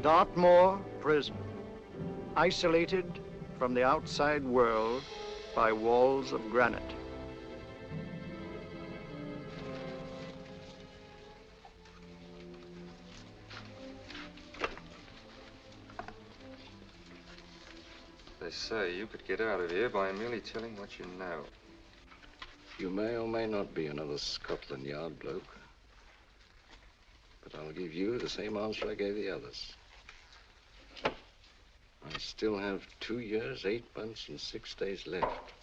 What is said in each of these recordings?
Dartmoor prison, isolated from the outside world by walls of granite. They say you could get out of here by merely telling what you know. You may or may not be another Scotland Yard bloke, but I'll give you the same answer I gave the others. I still have 2 years, 8 months, and 6 days left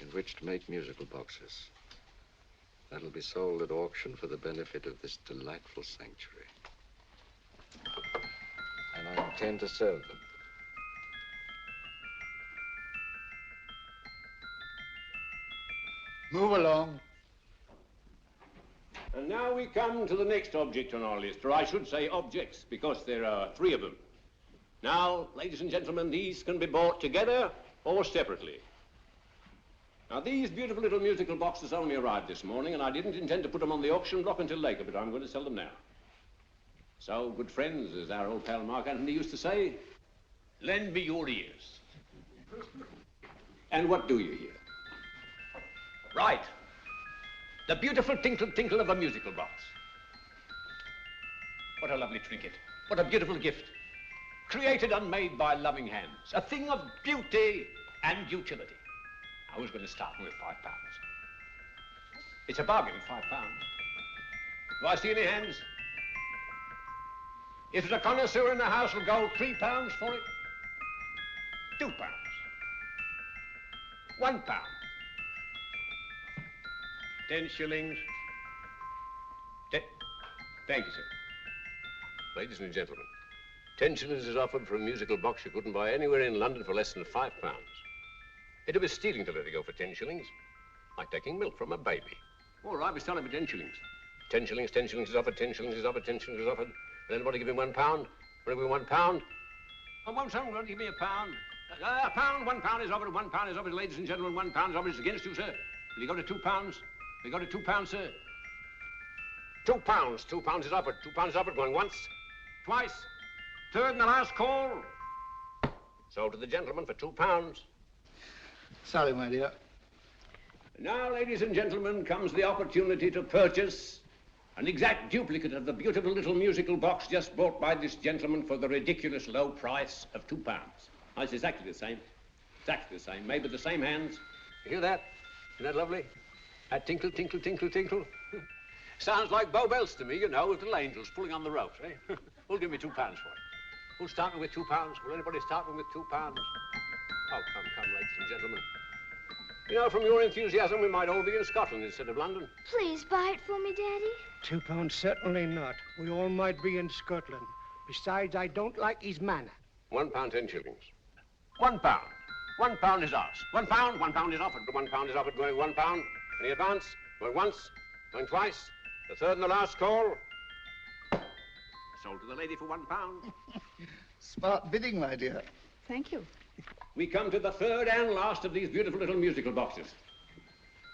in which to make musical boxes. That'll be sold at auction for the benefit of this delightful sanctuary. And I intend to serve them. Move along. And now we come to the next object on our list, or I should say objects, because there are 3 of them. Now, ladies and gentlemen, these can be bought together or separately. Now, these beautiful little musical boxes only arrived this morning, and I didn't intend to put them on the auction block until later, but I'm going to sell them now. So, good friends, as our old pal Mark Antony used to say, lend me your ears. And what do you hear? Right. The beautiful tinkle tinkle of a musical box. What a lovely trinket. What a beautiful gift. Created and made by loving hands. A thing of beauty and utility. I was going to start with £5. It's a bargain, £5. Do I see any hands? If there's a connoisseur in the house, will go £3 for it. £2. £1. 10 shillings. Thank you, sir. Ladies and gentlemen, 10 shillings is offered for a musical box you couldn't buy anywhere in London for less than £5. It'd be stealing to let it go for 10 shillings. Like taking milk from a baby. All right, we're selling for 10 shillings. 10 shillings, 10 shillings is offered, 10 shillings is offered, 10 shillings is offered. And anybody give him £1? Want to give him £1? Oh, won't someone give me £1? A pound, £1 is offered, £1 is offered, ladies and gentlemen, £1 is offered. It's against you, sir. Will you go to £2? We go to £2, sir. £2. £2 is offered. £2 is offered. Going once, twice, third and the last call. Sold to the gentleman for £2. Sorry, my dear. Now, ladies and gentlemen, comes the opportunity to purchase an exact duplicate of the beautiful little musical box just bought by this gentleman for the ridiculous low price of £2. Oh, it's exactly the same. Exactly the same. Made with the same hands. You hear that? Isn't that lovely? That tinkle, tinkle, tinkle, tinkle. Sounds like Bow Bells to me, you know, with little angels pulling on the ropes, eh? Who'll give me £2 for it? Who's starting with £2? Will anybody start with £2? Oh, come, ladies and gentlemen. You know, from your enthusiasm, we might all be in Scotland instead of London. Please buy it for me, Daddy. £2, certainly not. We all might be in Scotland. Besides, I don't like his manner. £1, 10 shillings. £1. £1 is ours. £1, £1 is offered. £1 is offered, going £1. Any advance? Going once, going twice, the third and the last call. Sold to the lady for £1. Smart bidding, my dear. Thank you. We come to the third and last of these beautiful little musical boxes.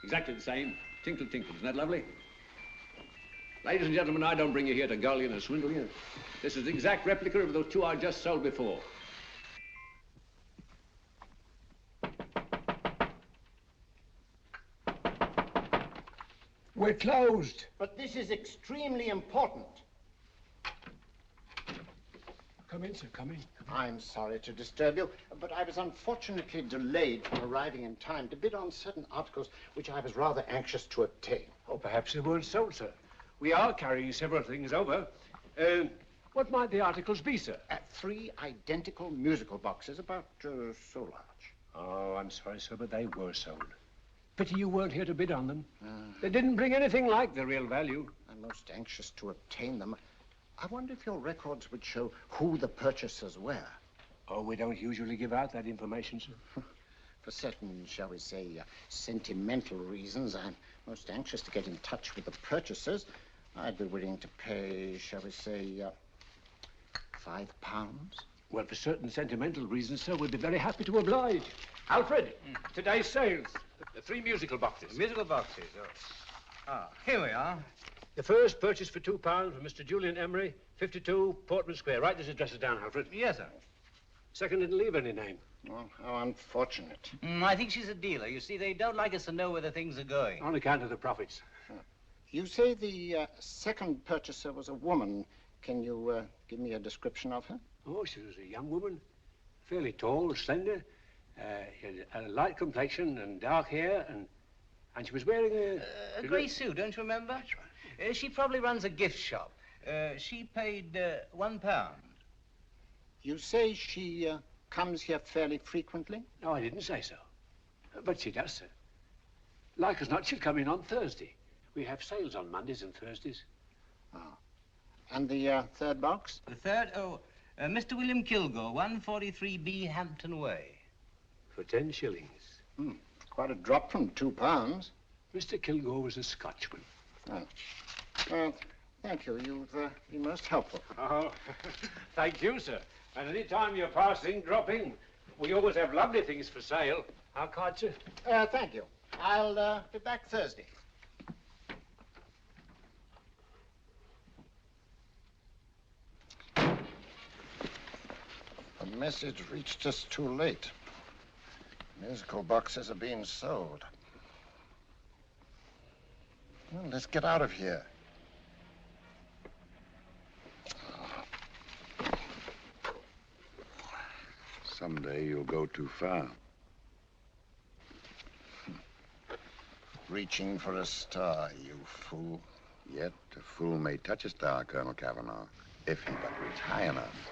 Exactly the same. Tinkle, tinkle. Isn't that lovely? Ladies and gentlemen, I don't bring you here to gull you and swindle you. This is the exact replica of those 2 I just sold before. We're closed. But this is extremely important. Come in, sir, come in. I'm sorry to disturb you, but I was unfortunately delayed from arriving in time to bid on certain articles which I was rather anxious to obtain. Oh, perhaps they weren't sold, sir. We are carrying several things over. What might the articles be, sir? 3 identical musical boxes, about so large. Oh, I'm sorry, sir, but they were sold. Pity you weren't here to bid on them. They didn't bring anything like the real value. I'm most anxious to obtain them. I wonder if your records would show who the purchasers were. Oh, we don't usually give out that information, sir. For certain, shall we say, sentimental reasons, I'm most anxious to get in touch with the purchasers. I'd be willing to pay, shall we say, £5. Well, for certain sentimental reasons, sir, we'd be very happy to oblige. Alfred, today's sales. The 3 musical boxes. Musical boxes, oh. Ah, here we are. The first purchase for £2 from Mr. Julian Emery, 52 Portman Square. Write these addresses down, Alfred. Yes, sir. Second didn't leave any name. Well, how unfortunate. I think she's a dealer. You see, they don't like us to know where the things are going. On account of the profits. You say the second purchaser was a woman. Can you give me a description of her? Oh, she was a young woman. Fairly tall, slender. She had a light complexion and dark hair, and she was wearing A grey suit, don't you remember? That's right. She probably runs a gift shop. She paid £1. You say she comes here fairly frequently? No, I didn't say so. But she does, sir. Like as not, she'll come in on Thursday. We have sales on Mondays and Thursdays. Oh. And the third box? The third? Mr. William Kilgore, 143B Hampton Way. For 10 shillings. Quite a drop from £2. Mr. Kilgore was a Scotchman. Oh. Well, thank you. You've been most helpful. Oh, thank you, sir. And any time you're passing, drop in. We always have lovely things for sale. Our card, sir? Thank you. I'll be back Thursday. The message reached us too late. Musical boxes are being sold. Well, let's get out of here. Someday you'll go too far. Reaching for a star, you fool. Yet a fool may touch a star, Colonel Cavanaugh, if he but reach high enough.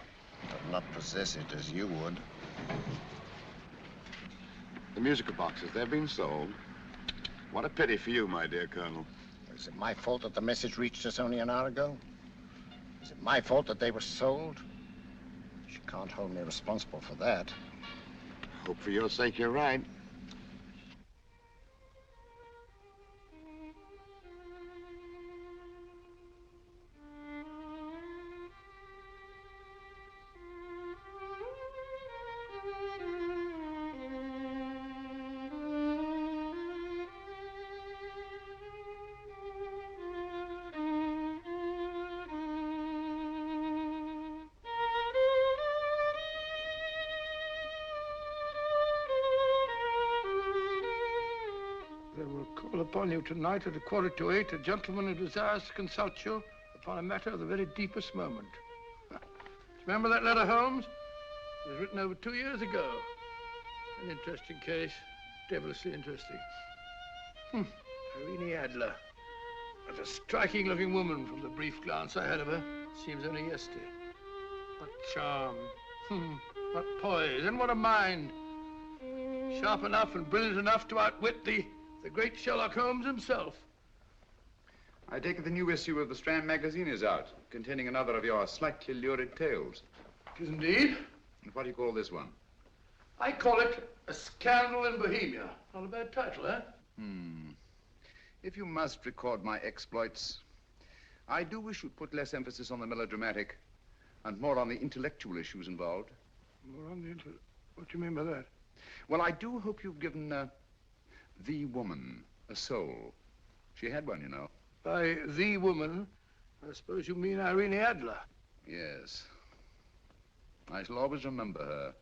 But not possess it as you would. The musical boxes, they're being sold. What a pity for you, my dear Colonel. Is it my fault that the message reached us only an hour ago? Is it my fault that they were sold? You can't hold me responsible for that. Hope for your sake you're right. Upon you tonight at 7:45, a gentleman who desires to consult you upon a matter of the very deepest moment. Do you remember that letter, Holmes? It was written over 2 years ago. An interesting case, devilishly interesting. Irene Adler. What a striking-looking woman from the brief glance I had of her. Seems only yesterday. What charm. What poise, and what a mind. Sharp enough and brilliant enough to outwit the great Sherlock Holmes himself. I take it the new issue of the Strand magazine is out, containing another of your slightly lurid tales. It is indeed. And what do you call this one? I call it A Scandal in Bohemia. Not a bad title, eh? If you must record my exploits, I do wish you'd put less emphasis on the melodramatic and more on the intellectual issues involved. More on the what do you mean by that? Well, I do hope you've given the woman a soul. She had one, you know. By the woman, I suppose you mean Irene Adler. Yes. I shall always remember her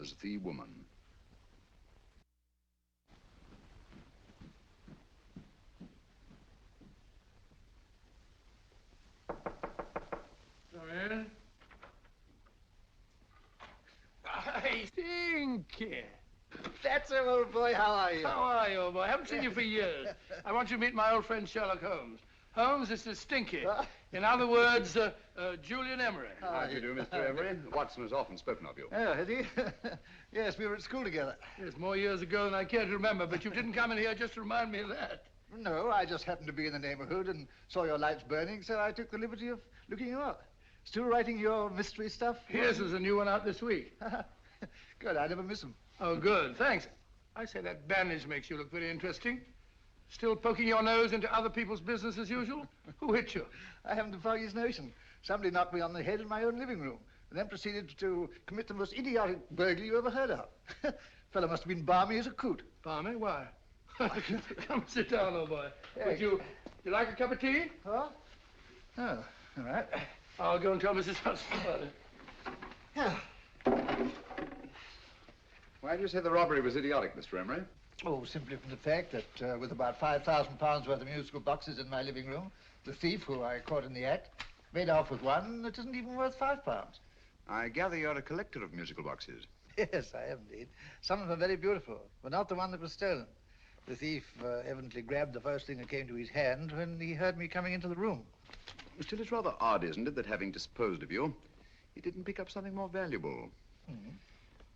as the woman. Come in. I think. That's him, old boy. How are you? How are you, old boy? I haven't seen you for years. I want you to meet my old friend Sherlock Holmes. Holmes, this is Stinky. In other words, Julian Emery. How do you do, Mr. Emery? Watson has often spoken of you. Oh, has he? Yes, we were at school together. Yes, more years ago than I care to remember, but you didn't come in here just to remind me of that. No, I just happened to be in the neighborhood and saw your lights burning, so I took the liberty of looking you up. Still writing your mystery stuff? Yes, there's a new one out this week. Good, I never miss them. Oh, good, thanks. I say that bandage makes you look very interesting. Still poking your nose into other people's business as usual? Who hit you? I haven't the foggiest notion. Somebody knocked me on the head in my own living room and then proceeded to commit the most idiotic burglary you ever heard of. Fellow must have been balmy as a coot. Balmy? Why? Come sit down, old boy. Yeah. You like a cup of tea? Huh? Oh, all right. I'll go and tell Mrs. Hudson about it. Yeah. Why do you say the robbery was idiotic, Mr. Emery? Oh, simply from the fact that with about £5,000 worth of musical boxes in my living room, the thief, who I caught in the act, made off with one that isn't even worth £5. I gather you're a collector of musical boxes. Yes, I am indeed. Some of them are very beautiful, but not the one that was stolen. The thief evidently grabbed the first thing that came to his hand when he heard me coming into the room. Still, it's rather odd, isn't it, that having disposed of you, he didn't pick up something more valuable.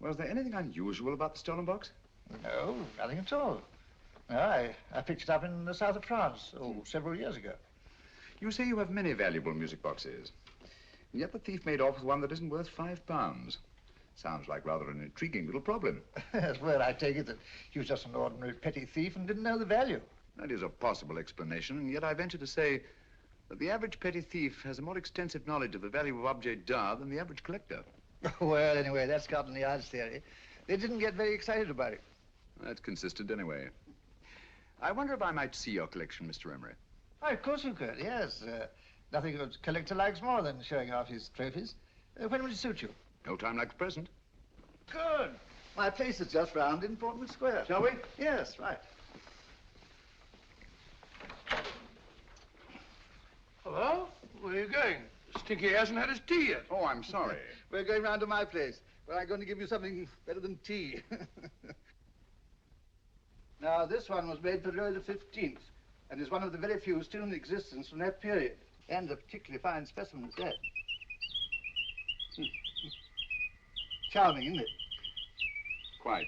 Was there anything unusual about the stolen box? No, nothing at all. No, I picked it up in the south of France, several years ago. You say you have many valuable music boxes, and yet the thief made off with one that isn't worth £5. Sounds like rather an intriguing little problem. Yes, well, I take it that he was just an ordinary petty thief and didn't know the value. That is a possible explanation, and yet I venture to say that the average petty thief has a more extensive knowledge of the value of objets d'art than the average collector. Well, anyway, that's Scotland Yard's theory. They didn't get very excited about it. That's consistent anyway. I wonder if I might see your collection, Mr. Emery. Oh, of course you could, yes. Nothing a collector likes more than showing off his trophies. When will it suit you? No time like the present. Good. My place is just round in Portman Square. Shall we? Yes, right. Hello? Where are you going? Stinky hasn't had his tea yet. Oh, I'm sorry. We're going round to my place, where I'm going to give you something better than tea. Now, this one was made for Louis XV, and is one of the very few still in existence from that period. And a particularly fine specimen at that. Charming, isn't it? Quite.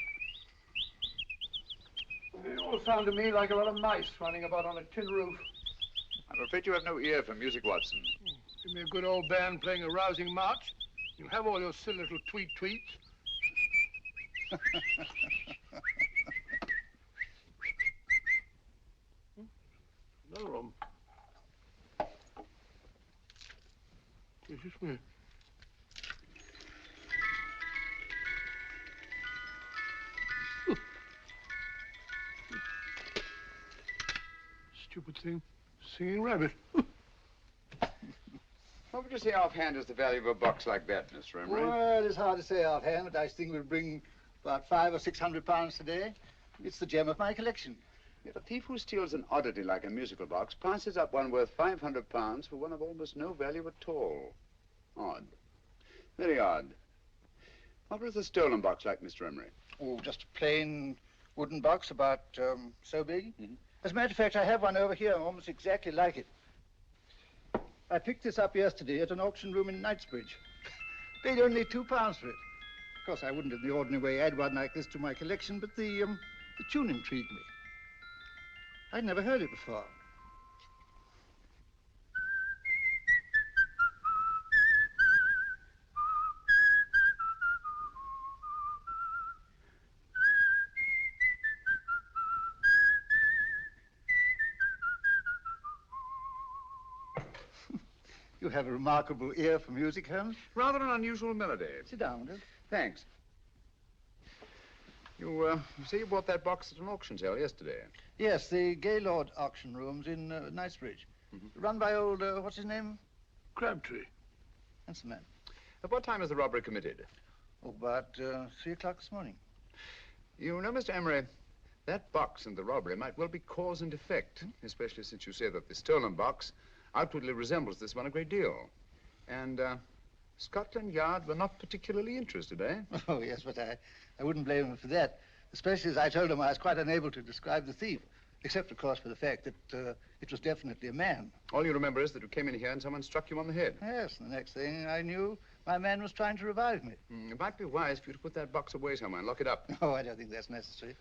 It all sounded to me like a lot of mice running about on a tin roof. I'm afraid you have no ear for music, Watson. Give me a good old band playing a rousing march. You'll have all your silly little tweets. Another one. This is me. Stupid thing. Singing rabbit. What would you say offhand is the value of a box like that, Mr. Emery? Well, it's hard to say offhand, but I think we'll bring about £500 or £600 today. It's the gem of my collection. Yet a thief who steals an oddity like a musical box passes up one worth £500 for one of almost no value at all. Odd. Very odd. What was the stolen box like, Mr. Emery? Oh, just a plain wooden box about so big. As a matter of fact, I have one over here almost exactly like it. I picked this up yesterday at an auction room in Knightsbridge. Paid only £2 for it. Of course, I wouldn't in the ordinary way add one like this to my collection, but the tune intrigued me. I'd never heard it before. You have a remarkable ear for music, Holmes. Rather an unusual melody. Sit down, will you? Thanks. You say you bought that box at an auction sale yesterday? Yes, the Gaylord auction rooms in Knightsbridge. Run by old, what's his name? Crabtree. That's the man. At what time was the robbery committed? Oh, about 3 o'clock this morning. You know, Mr. Emery, that box and the robbery might well be cause and effect, especially since you say that the stolen box outwardly resembles this one a great deal. And Scotland Yard were not particularly interested, eh? Oh, yes, but I wouldn't blame them for that, especially as I told them I was quite unable to describe the thief, except, of course, for the fact that it was definitely a man. All you remember is that you came in here and someone struck you on the head. Yes, and the next thing I knew, my man was trying to revive me. It might be wise for you to put that box away somewhere and lock it up. Oh, I don't think that's necessary.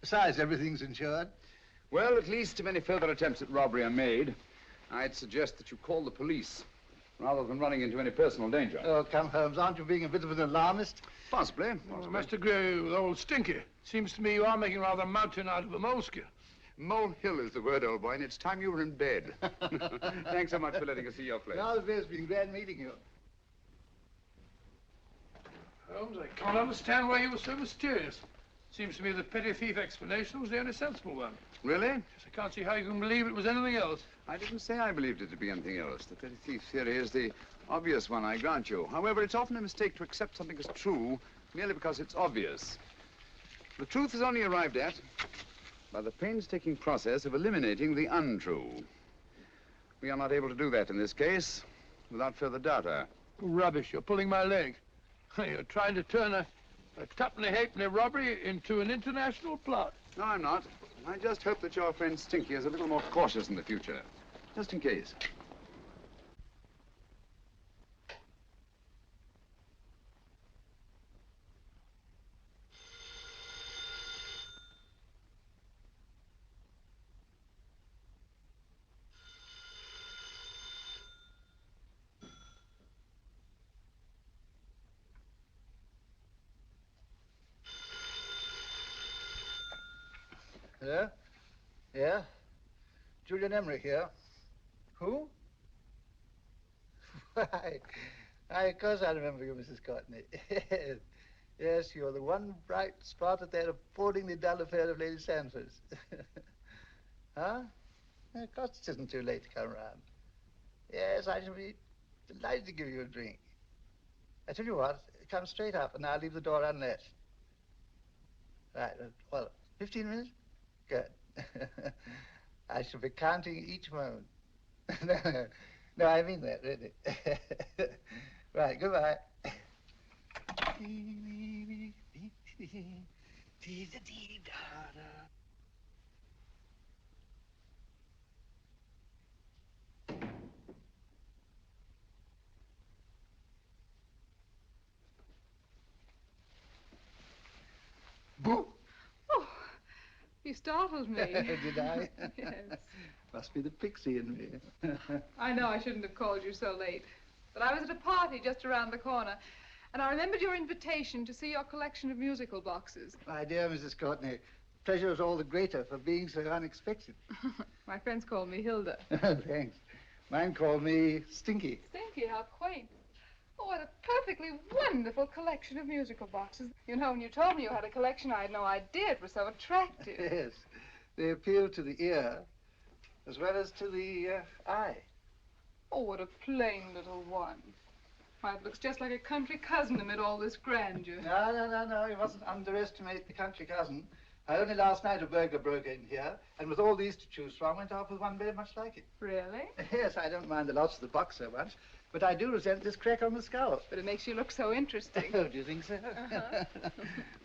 Besides, everything's insured. Well, at least if any further attempts at robbery are made, I'd suggest that you call the police, rather than running into any personal danger. Oh, come, Holmes, aren't you being a bit of an alarmist? Possibly. Well, I must agree with old Stinky. Seems to me you are making rather a mountain out of a moleskin. Molehill is the word, old boy, and it's time you were in bed. Thanks so much for letting us see your place. Now, it's been glad meeting you. Holmes, I can't understand why you were so mysterious. Seems to me the petty thief explanation was the only sensible one. Really? Yes, I can't see how you can believe it was anything else. I didn't say I believed it to be anything else. The petty thief theory is the obvious one, I grant you. However, it's often a mistake to accept something as true merely because it's obvious. The truth is only arrived at by the painstaking process of eliminating the untrue. We are not able to do that in this case without further data. Rubbish, you're pulling my leg. You're trying to turn a tuppenny halfpenny robbery into an international plot. No, I'm not. I just hope that your friend Stinky is a little more cautious in the future, just in case. Hello? Yeah? Julian Emery here. Who? Why, of course I remember you, Mrs. Courtney. Yes, you're the one bright spot at that appallingly dull affair of Lady Sanford's. Huh? Of course it isn't too late to come round. Yes, I shall be delighted to give you a drink. I tell you what, come straight up and I'll leave the door unlatched. Right, well, 15 minutes? Good. I shall be counting each moment. No, I mean that, really. Right, goodbye. Boo! Oh, you startled me. Did I? Yes. Must be the pixie in me. I know I shouldn't have called you so late, but I was at a party just around the corner, and I remembered your invitation to see your collection of musical boxes. My dear Mrs. Courtney, pleasure is all the greater for being so unexpected. My friends call me Hilda. Thanks. Mine call me Stinky. Stinky, how quaint. Oh, what a perfectly wonderful collection of musical boxes. You know, when you told me you had a collection, I had no idea it was so attractive. Yes. They appeal to the ear as well as to the eye. Oh, what a plain little one. Why, it looks just like a country cousin amid all this grandeur. No. You mustn't underestimate the country cousin. Only last night a burglar broke in here, and with all these to choose from, went off with one very much like it. Really? Yes, I don't mind the loss of the box so much, but I do resent this crack on the skull. But it makes you look so interesting. Oh, do you think so? Uh-huh.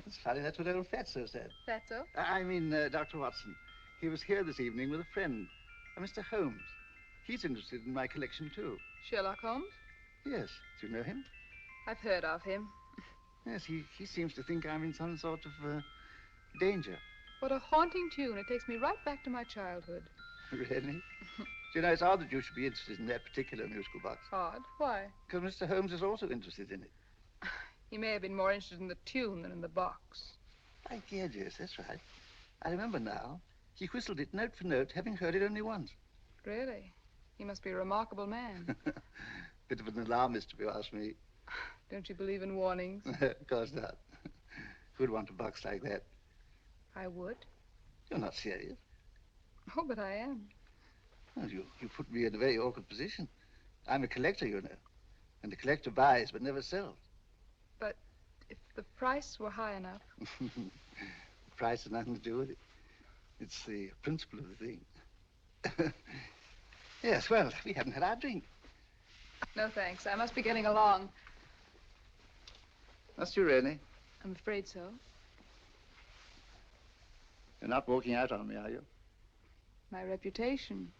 It's funny, that's what old Fatso said. Fatso? I mean, Dr. Watson. He was here this evening with a friend, a Mr. Holmes. He's interested in my collection, too. Sherlock Holmes? Yes. Do you know him? I've heard of him. Yes, he seems to think I'm in some sort of danger. What a haunting tune. It takes me right back to my childhood. Really? Do you know, it's odd that you should be interested in that particular musical box. Odd? Why? Because Mr. Holmes is also interested in it. He may have been more interested in the tune than in the box. My dear, yes, that's right. I remember now. He whistled it note for note, having heard it only once. Really? He must be a remarkable man. Bit of an alarmist, if you ask me. Don't you believe in warnings? Of course not. Who'd want a box like that? I would. You're not serious. Oh, but I am. Well, you put me in a very awkward position. I'm a collector, you know. And the collector buys but never sells. But if the price were high enough... The price has nothing to do with it. It's the principle of the thing. Yes, well, we haven't had our drink. No, thanks. I must be getting along. Must you really? I'm afraid so. You're not walking out on me, are you? My reputation.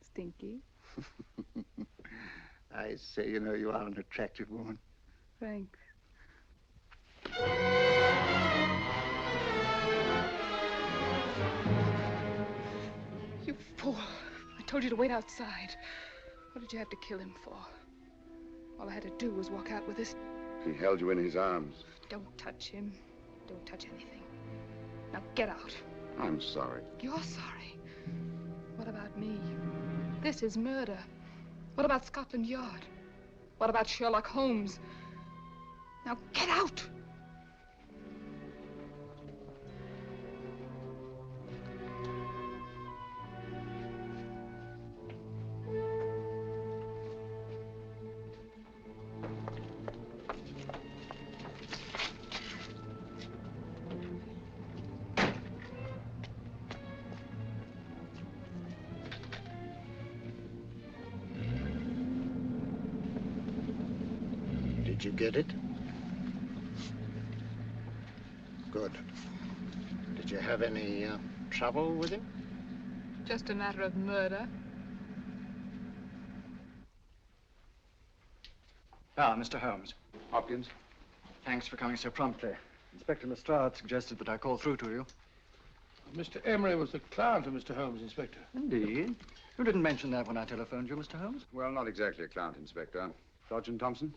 Stinky. I say, you know, you are an attractive woman. Thanks. You fool. I told you to wait outside. What did you have to kill him for? All I had to do was walk out with this. He held you in his arms. Don't touch him. Don't touch anything. Now get out. I'm sorry. You're sorry. What about me? This is murder. What about Scotland Yard? What about Sherlock Holmes? Now get out! Did you get it? Good. Did you have any trouble with him? Just a matter of murder. Ah, Mr. Holmes. Hopkins? Thanks for coming so promptly. Inspector Lestrade suggested that I call through to you. Mr. Emery was the client of Mr. Holmes, Inspector. Indeed. You didn't mention that when I telephoned you, Mr. Holmes. Well, not exactly a client, Inspector. Sergeant Thompson?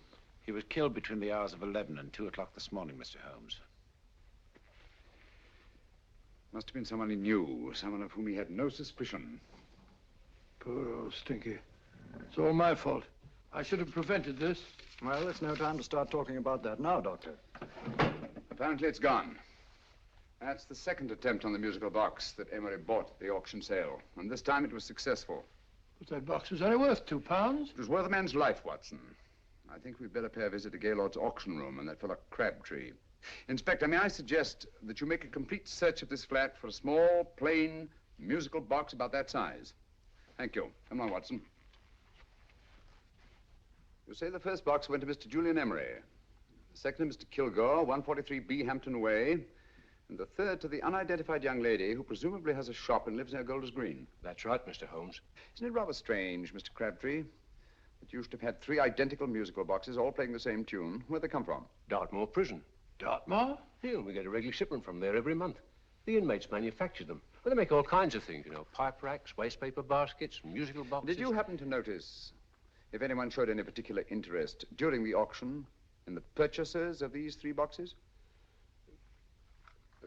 He was killed between the hours of 11 and 2 o'clock this morning, Mr. Holmes. Must have been someone he knew, someone of whom he had no suspicion. Poor old Stinky. It's all my fault. I should have prevented this. Well, it's no time to start talking about that now, Doctor. Apparently it's gone. That's the second attempt on the musical box that Emery bought at the auction sale. And this time it was successful. But that box was only worth £2. It was worth a man's life, Watson. I think we'd better pay a visit to Gaylord's auction room and that fellow Crabtree. Inspector, may I suggest that you make a complete search of this flat for a small, plain, musical box about that size? Thank you. Come on, Watson. You say the first box went to Mr. Julian Emery. The second to Mr. Kilgore, 143B Hampton Way. And the third to the unidentified young lady who presumably has a shop and lives near Golders Green. That's right, Mr. Holmes. Isn't it rather strange, Mr. Crabtree, that you should have had 3 identical musical boxes all playing the same tune? Where'd they come from? Dartmoor Prison. Dartmoor? Yeah, we get a regular shipment from there every month. The inmates manufacture them. Well, they make all kinds of things, you know, pipe racks, waste paper baskets, musical boxes. Did you happen to notice if anyone showed any particular interest during the auction in the purchasers of these 3 boxes?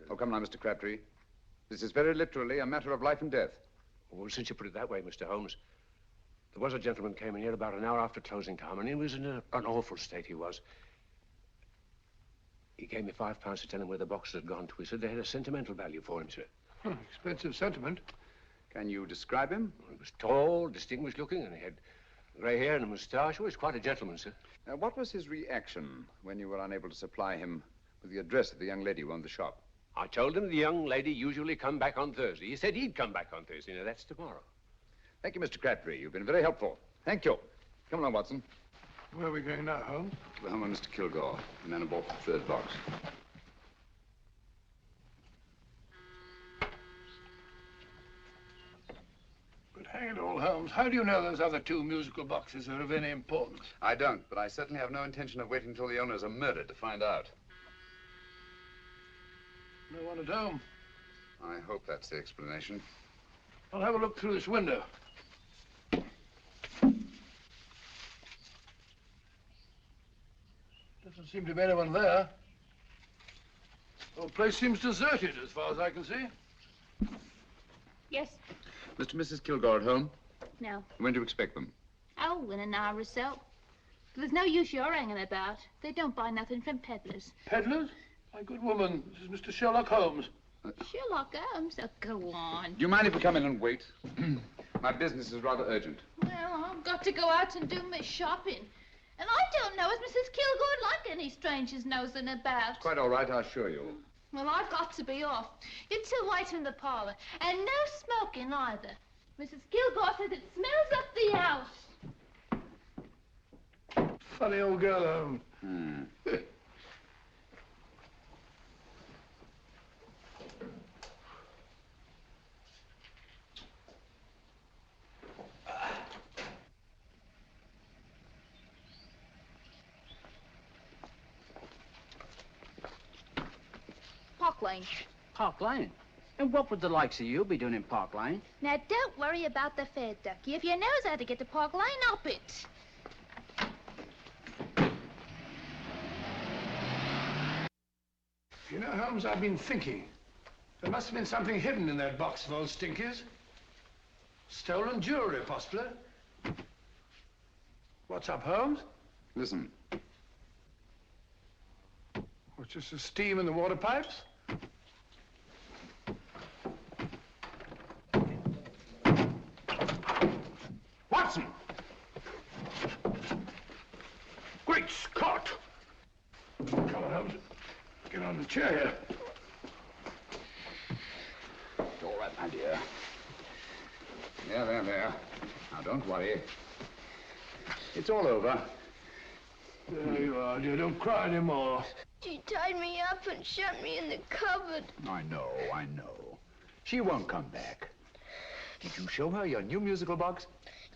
Oh, come now, Mr. Crabtree. This is very literally a matter of life and death. Well, since you put it that way, Mr. Holmes, there was a gentleman came in here about an hour after closing time, and he was in an awful state, he was. He gave me £5 to tell him where the boxes had gone to. He said they had a sentimental value for him, sir. Expensive sentiment. Can you describe him? He was tall, distinguished looking, and he had grey hair and a moustache. He was quite a gentleman, sir. What was his reaction when you were unable to supply him with the address of the young lady who owned the shop? I told him the young lady usually come back on Thursday. He said he'd come back on Thursday. Now, that's tomorrow. Thank you, Mr. Crabtree. You've been very helpful. Thank you. Come along, Watson. Where are we going now, Holmes? To the home of Mr. Kilgore, the man who bought the 3rd box. But hang it all, Holmes, how do you know those other 2 musical boxes are of any importance? I don't, but I certainly have no intention of waiting until the owners are murdered to find out. No one at home. I hope that's the explanation. I'll have a look through this window. Doesn't seem to be anyone there. The whole place seems deserted as far as I can see. Yes. Mr. and Mrs. Kilgore at home? No. When do you expect them? Oh, in an hour or so. There's no use you're hanging about. They don't buy nothing from peddlers. Peddlers? My good woman, this is Mr. Sherlock Holmes. Sherlock Holmes? Oh, go on. Do you mind if we come in and wait? My business is rather urgent. Well, I've got to go out and do my shopping. And I don't know if Mrs. Kilgore'd like any strangers nosing about. Quite all right, I assure you. Well, I've got to be off. You 2 wait in the parlor. And no smoking either. Mrs. Kilgore says it smells up the house. Funny old girl, Holmes. Park Lane. Park Lane? And what would the likes of you be doing in Park Lane? Now, don't worry about the fare, Ducky. If you knows how to get to Park Lane, up it. You know, Holmes, I've been thinking. There must have been something hidden in that box of old Stinky's. Stolen jewelry, possibly. What's up, Holmes? Listen. What's just the steam in the water pipes? Watson! Great Scott! Come on, Holmes. Get on the chair here. It's all right, my dear. There. Now, don't worry. It's all over. There you are, dear. Don't cry anymore. She tied me up and shut me in the cupboard. I know. She won't come back. Did you show her your new musical box?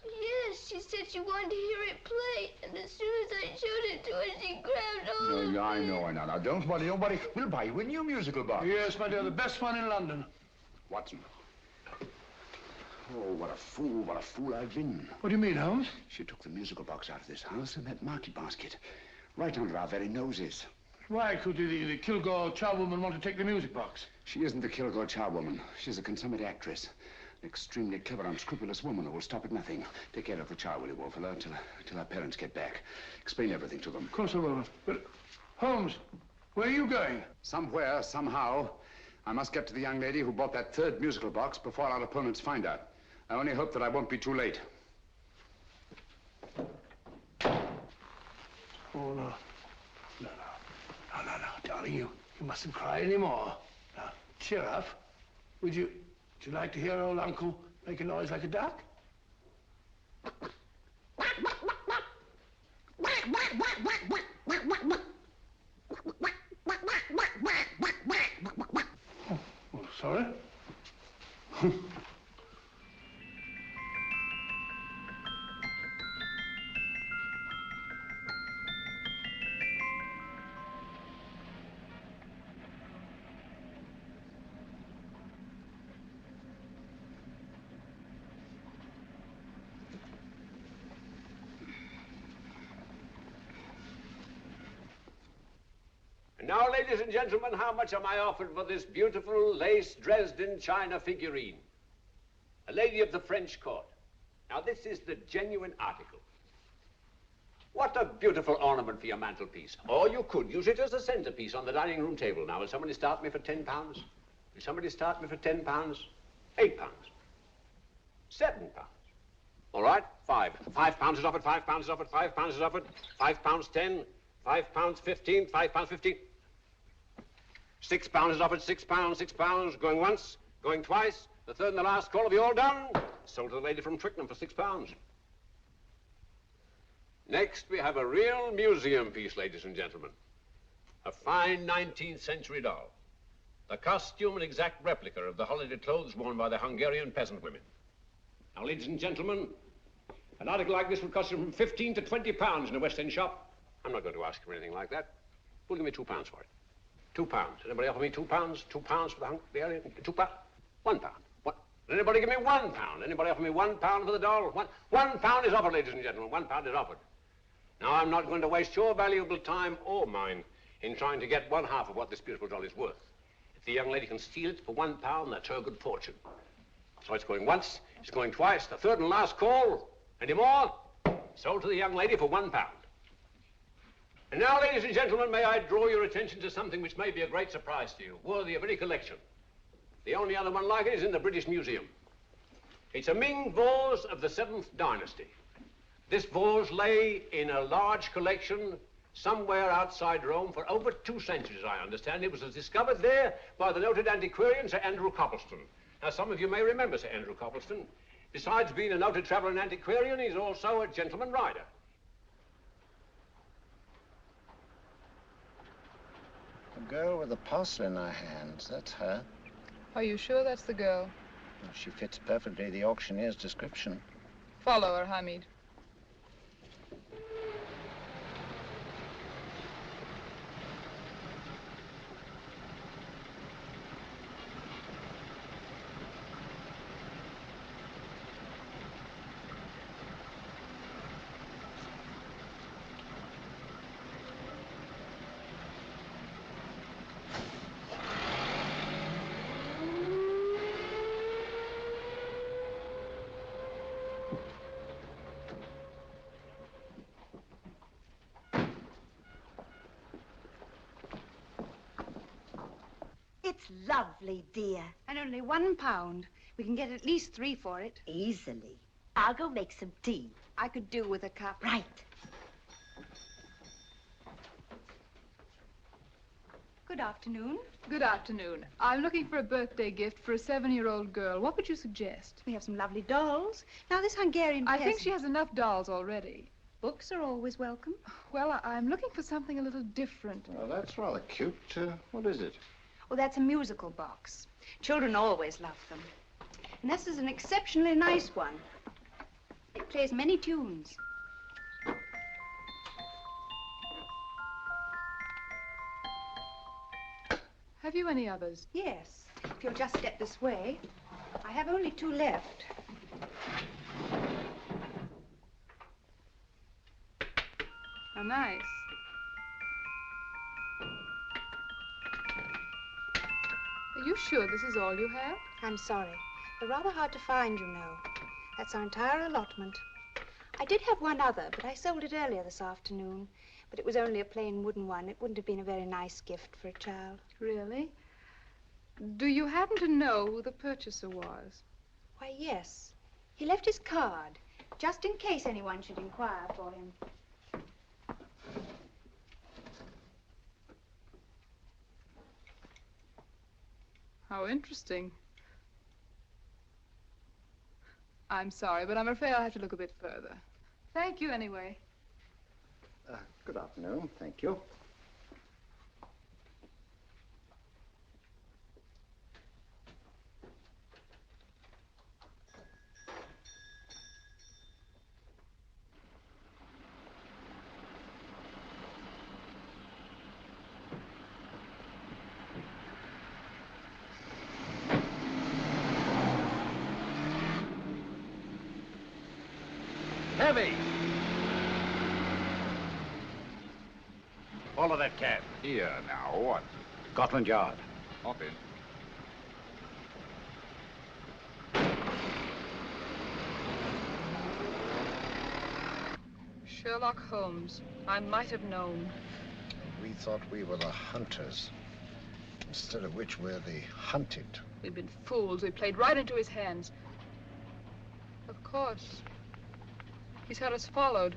Yes, she said she wanted to hear it play, and as soon as I showed it to her, she grabbed hold of No, I me. know. Now, don't worry. We'll buy you a new musical box. Yes, my dear, the best one in London. Watson. Oh, what a fool I've been. What do you mean, Holmes? She took the musical box out of this house and that market basket. Right under our very noses. Why could the Kilgore charwoman want to take the music box? She isn't the Kilgore charwoman. She's a consummate actress. An extremely clever, unscrupulous woman who will stop at nothing. Take care of the child, will you, Wolfella, till our parents get back. Explain everything to them. Of course I will. But, Holmes, where are you going? Somewhere, somehow. I must get to the young lady who bought that third musical box before our opponents find out. I only hope that I won't be too late. Oh, no. No, darling, you mustn't cry anymore. Now, cheer up. Would you like to hear old Uncle make a noise like a duck? Oh, sorry. And now, ladies and gentlemen, how much am I offered for this beautiful lace Dresden china figurine? A lady of the French court. Now, this is the genuine article. What a beautiful ornament for your mantelpiece. Or you could use it as a centerpiece on the dining room table. Now, will somebody start me for £10? Will somebody start me for £10? £8? £7? All right, £5 is offered, £5 is offered, £5 is offered, £5.10, £5.15, £5.15. £6 is offered, £6, going once, going twice. The third and the last call. Have you all done? Sold to the lady from Twickenham for £6. Next, we have a real museum piece, ladies and gentlemen. A fine 19th century doll. The costume an exact replica of the holiday clothes worn by the Hungarian peasant women. Now, ladies and gentlemen, an article like this would cost you from £15 to £20 in a West End shop. I'm not going to ask you for anything like that. Who'll give me £2 for it? £2. Anybody offer me £2? £2 for the Hungarian? £2? £1. What? Anybody give me £1? Anybody offer me £1 for the doll? £1 is offered, ladies and gentlemen. £1 is offered. Now, I'm not going to waste your valuable time or mine in trying to get one half of what this beautiful doll is worth. If the young lady can steal it for £1, that's her good fortune. So it's going once, it's going twice, the third and last call. Any more? Sold to the young lady for £1. And now, ladies and gentlemen, may I draw your attention to something which may be a great surprise to you, worthy of any collection. The only other one like it is in the British Museum. It's a Ming vase of the 7th dynasty. This vase lay in a large collection somewhere outside Rome for over 2 centuries, I understand. It was discovered there by the noted antiquarian, Sir Andrew Coppleston. Now, some of you may remember Sir Andrew Coppleston. Besides being a noted traveler and antiquarian, he's also a gentleman rider. The girl with the parcel in her hands, that's her. Are you sure that's the girl? Well, she fits perfectly the auctioneer's description. Follow her, Hamid. It's lovely, dear. And only £1. We can get at least 3 for it. Easily. I'll go make some tea. I could do with a cup. Right. Good afternoon. Good afternoon. I'm looking for a birthday gift for a 7-year-old girl. What would you suggest? We have some lovely dolls. Now, this Hungarian I think peasant- she has enough dolls already. Books are always welcome. Well, I'm looking for something a little different. Well, that's rather cute. What is it? Well, that's a musical box. Children always love them. And this is an exceptionally nice one. It plays many tunes. Have you any others? Yes. If you'll just step this way. I have only 2 left. How nice. Are you sure this is all you have? I'm sorry. They're rather hard to find, you know. That's our entire allotment. I did have one other, but I sold it earlier this afternoon. But it was only a plain wooden one. It wouldn't have been a very nice gift for a child. Really? Do you happen to know who the purchaser was? Why, yes. He left his card, just in case anyone should inquire for him. How interesting. I'm sorry, but I'm afraid I'll have to look a bit further. Thank you anyway. Good afternoon. Thank you. Heavy! Follow that cab. Here now, what? Scotland Yard. Hop in. Sherlock Holmes. I might have known. We thought we were the hunters, instead of which we're the hunted. We've been fools. We played right into his hands. Of course. He's had us followed.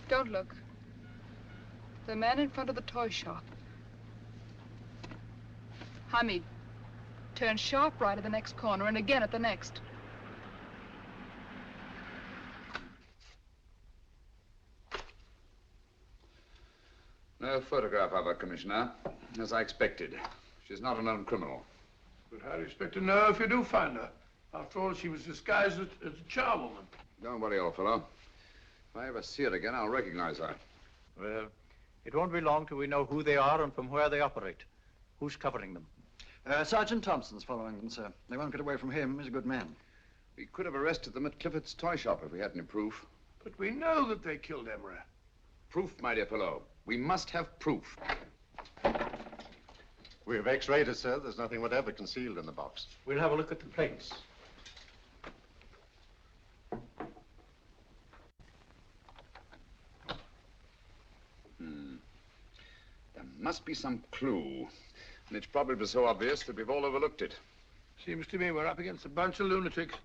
Don't look. The man in front of the toy shop. Hamid, turn sharp right at the next corner and again at the next. No photograph of her, Commissioner, as I expected. She's not a known criminal. But how do you expect to know if you do find her? After all, she was disguised as a charwoman. Don't worry, old fellow. If I ever see her again, I'll recognize her. Well, it won't be long till we know who they are and from where they operate. Who's covering them? Sergeant Thompson's following them, sir. They won't get away from him. He's a good man. We could have arrested them at Clifford's toy shop if we had any proof. But we know that they killed Emery. Proof, my dear fellow. We must have proof. We have X-rayed it, sir. There's nothing whatever concealed in the box. We'll have a look at the plates. There must be some clue. And it's probably so obvious that we've all overlooked it. Seems to me we're up against a bunch of lunatics.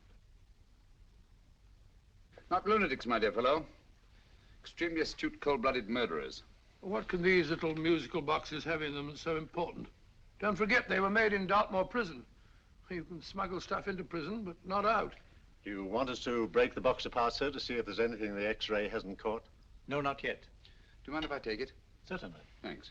Not lunatics, my dear fellow. Extremely astute, cold-blooded murderers. What can these little musical boxes have in them that's so important? Don't forget, they were made in Dartmoor prison. You can smuggle stuff into prison, but not out. Do you want us to break the box apart, sir, to see if there's anything the X-ray hasn't caught? No, not yet. Do you mind if I take it? Certainly. Thanks.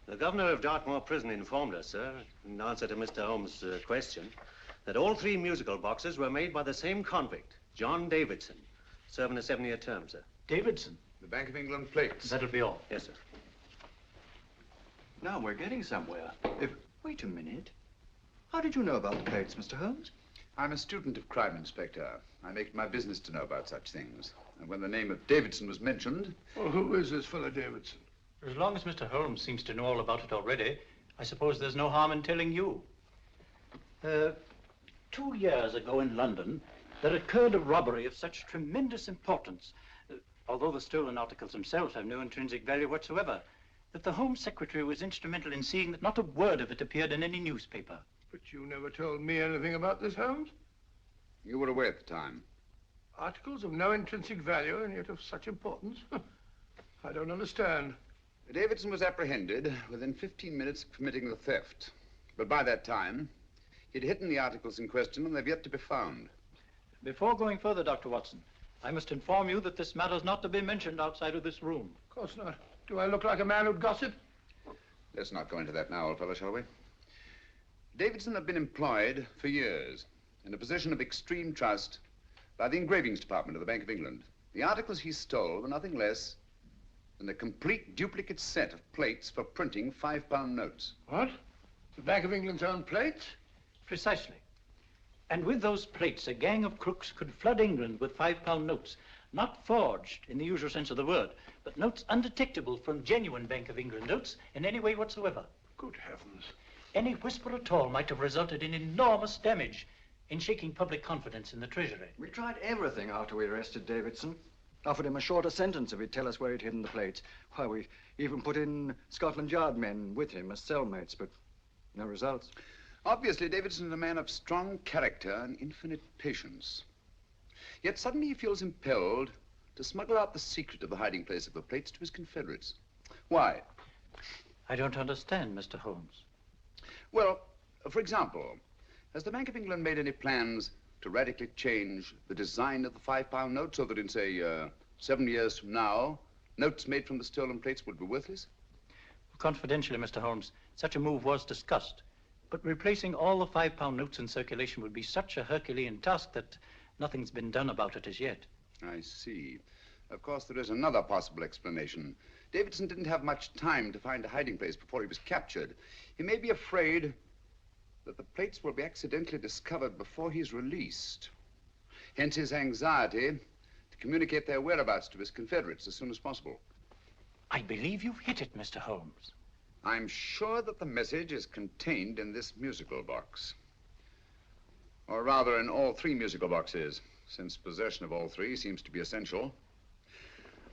The governor of Dartmoor Prison informed us, sir, in answer to Mr. Holmes' question, that all 3 musical boxes were made by the same convict, John Davidson, serving a 7-year term, sir. Davidson? The Bank of England plates. That'll be all. Yes, sir. Now we're getting somewhere. Wait a minute. How did you know about the plates, Mr. Holmes? I'm a student of crime, Inspector. I make it my business to know about such things. And when the name of Davidson was mentioned... Well, who is this fellow Davidson? As long as Mr. Holmes seems to know all about it already, I suppose there's no harm in telling you. 2 years ago in London, there occurred a robbery of such tremendous importance, although the stolen articles themselves have no intrinsic value whatsoever, that the Home Secretary was instrumental in seeing that not a word of it appeared in any newspaper. But you never told me anything about this, Holmes. You were away at the time. Articles of no intrinsic value and yet of such importance? I don't understand. Davidson was apprehended within 15 minutes of committing the theft. But by that time, he'd hidden the articles in question and they've yet to be found. Before going further, Dr. Watson, I must inform you that this matter's not to be mentioned outside of this room. Of course not. Do I look like a man who'd gossip? Let's not go into that now, old fellow, shall we? Davidson had been employed for years in a position of extreme trust by the engravings department of the Bank of England. The articles he stole were nothing less than a complete duplicate set of plates for printing £5 notes. What? The Bank of England's own plates? Precisely. And with those plates, a gang of crooks could flood England with £5 notes, not forged in the usual sense of the word, but notes undetectable from genuine Bank of England notes in any way whatsoever. Good heavens. Any whisper at all might have resulted in enormous damage in shaking public confidence in the Treasury. We tried everything after we arrested Davidson. Offered him a shorter sentence if he'd tell us where he'd hidden the plates. Why, we even put in Scotland Yard men with him as cellmates, but no results. Obviously, Davidson is a man of strong character and infinite patience. Yet suddenly he feels impelled to smuggle out the secret of the hiding place of the plates to his confederates. Why? I don't understand, Mr. Holmes. Well, for example, has the Bank of England made any plans to radically change the design of the £5 note so that in, say, 7 years from now, notes made from the stolen plates would be worthless? Confidentially, Mr. Holmes, such a move was discussed. But replacing all the £5 notes in circulation would be such a Herculean task that nothing's been done about it as yet. I see. Of course, there is another possible explanation. Davidson didn't have much time to find a hiding place before he was captured. He may be afraid that the plates will be accidentally discovered before he's released. Hence his anxiety to communicate their whereabouts to his confederates as soon as possible. I believe you've hit it, Mr. Holmes. I'm sure that the message is contained in this musical box. Or rather, in all 3 musical boxes, since possession of all 3 seems to be essential.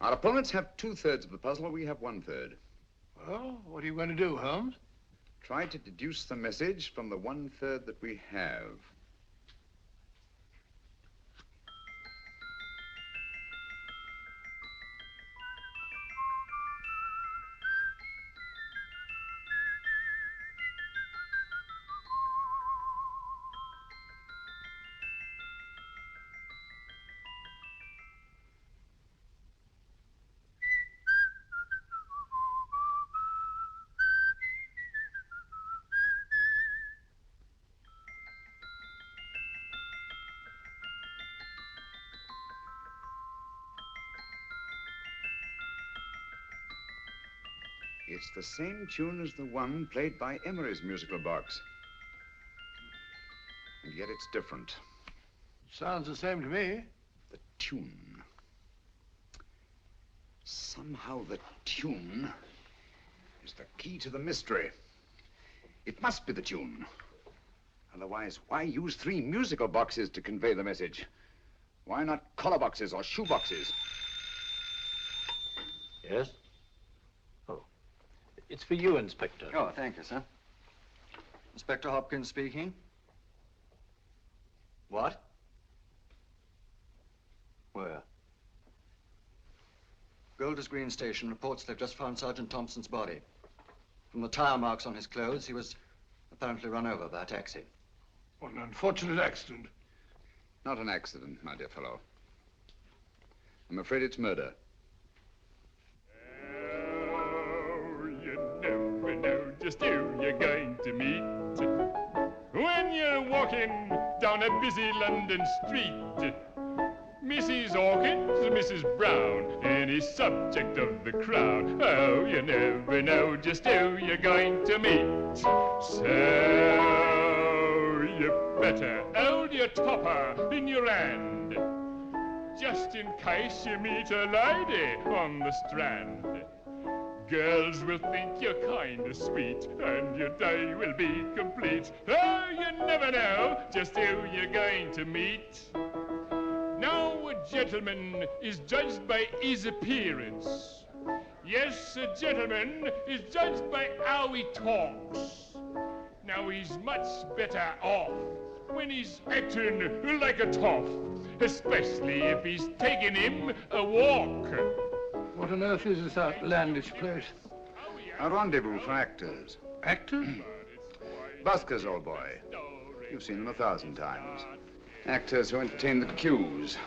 Our opponents have 2/3 of the puzzle, we have 1/3. Well, what are you going to do, Holmes? Try to deduce the message from the 1/3 that we have. It's the same tune as the one played by Emery's musical box. And yet it's different. Sounds the same to me. The tune. Somehow the tune is the key to the mystery. It must be the tune. Otherwise, why use 3 musical boxes to convey the message? Why not collar boxes or shoe boxes? Yes? It's for you, Inspector. Oh, thank you, sir. Inspector Hopkins speaking. What? Where? Golders Green Station reports they've just found Sergeant Thompson's body. From the tire marks on his clothes, he was apparently run over by a taxi. What an unfortunate accident. Not an accident, my dear fellow. I'm afraid it's murder. Never know just who you're going to meet when you're walking down a busy London street. Mrs. Hawkins, Mrs. Brown, any subject of the crowd. Oh, you never know just who you're going to meet. So you better hold your topper in your hand, just in case you meet a lady on the Strand. Girls will think you're kind of sweet, and your day will be complete. Oh, you never know just who you're going to meet. Now, a gentleman is judged by his appearance. Yes, a gentleman is judged by how he talks. Now, he's much better off when he's acting like a toff, especially if he's taking him a walk. What on earth is this outlandish place? A rendezvous for actors. Actors? Buskers, old boy. You've seen them 1,000 times. Actors who entertain the queues,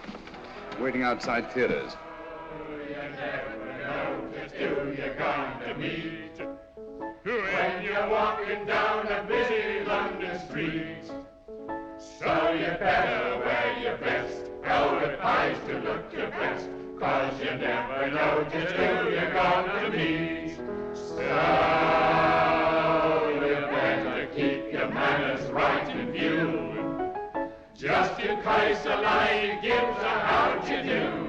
waiting outside theaters. Who you're going to meet when you're walking down a busy London street. So you better wear your best, how it pays to look your best, 'cause you never know just who you're going to meet. So you better keep your manners right in view, just in case a lady gives a how'd you do.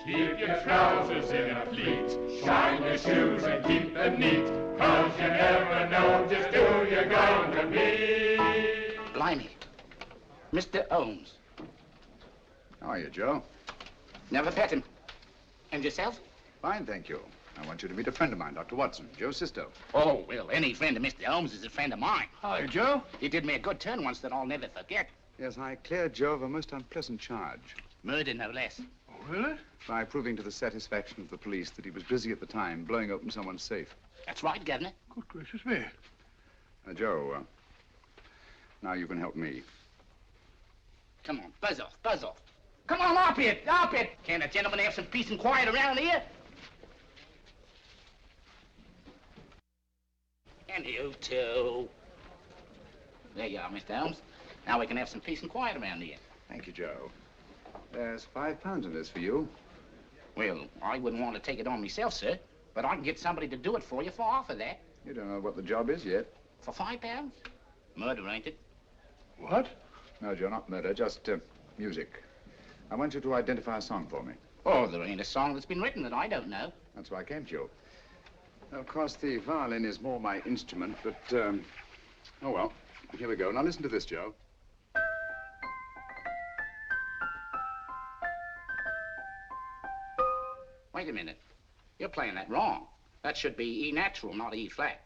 Keep your trousers in a pleat, shine your shoes and keep them neat, 'cause you never know just who you're going to meet. Blimey. Mr. Holmes. How are you, Joe? Never met him. And yourself? Fine, thank you. I want you to meet a friend of mine, Dr. Watson, Joe Sisto. Oh, well, any friend of Mr. Holmes is a friend of mine. Hi, Joe. He did me a good turn once that I'll never forget. Yes, I cleared Joe of a most unpleasant charge. Murder, no less. Oh, really? By proving to the satisfaction of the police that he was busy at the time blowing open someone's safe. That's right, Governor. Good gracious me. Joe, now you can help me. Come on, buzz off, buzz off. Come on, up it, up it. Can't a gentleman have some peace and quiet around here? And you too. There you are, Mr. Holmes. Now we can have some peace and quiet around here. Thank you, Joe. There's £5 in this for you. Well, I wouldn't want to take it on myself, sir, but I can get somebody to do it for you for half of that. You don't know what the job is yet. For £5? Murder, ain't it? What? No, Joe, not murder, just music. I want you to identify a song for me. Oh, there ain't a song that's been written that I don't know. That's why I came to you. Of course, the violin is more my instrument, but, oh, well, here we go. Now, listen to this, Joe. Wait a minute. You're playing that wrong. That should be E natural, not E flat.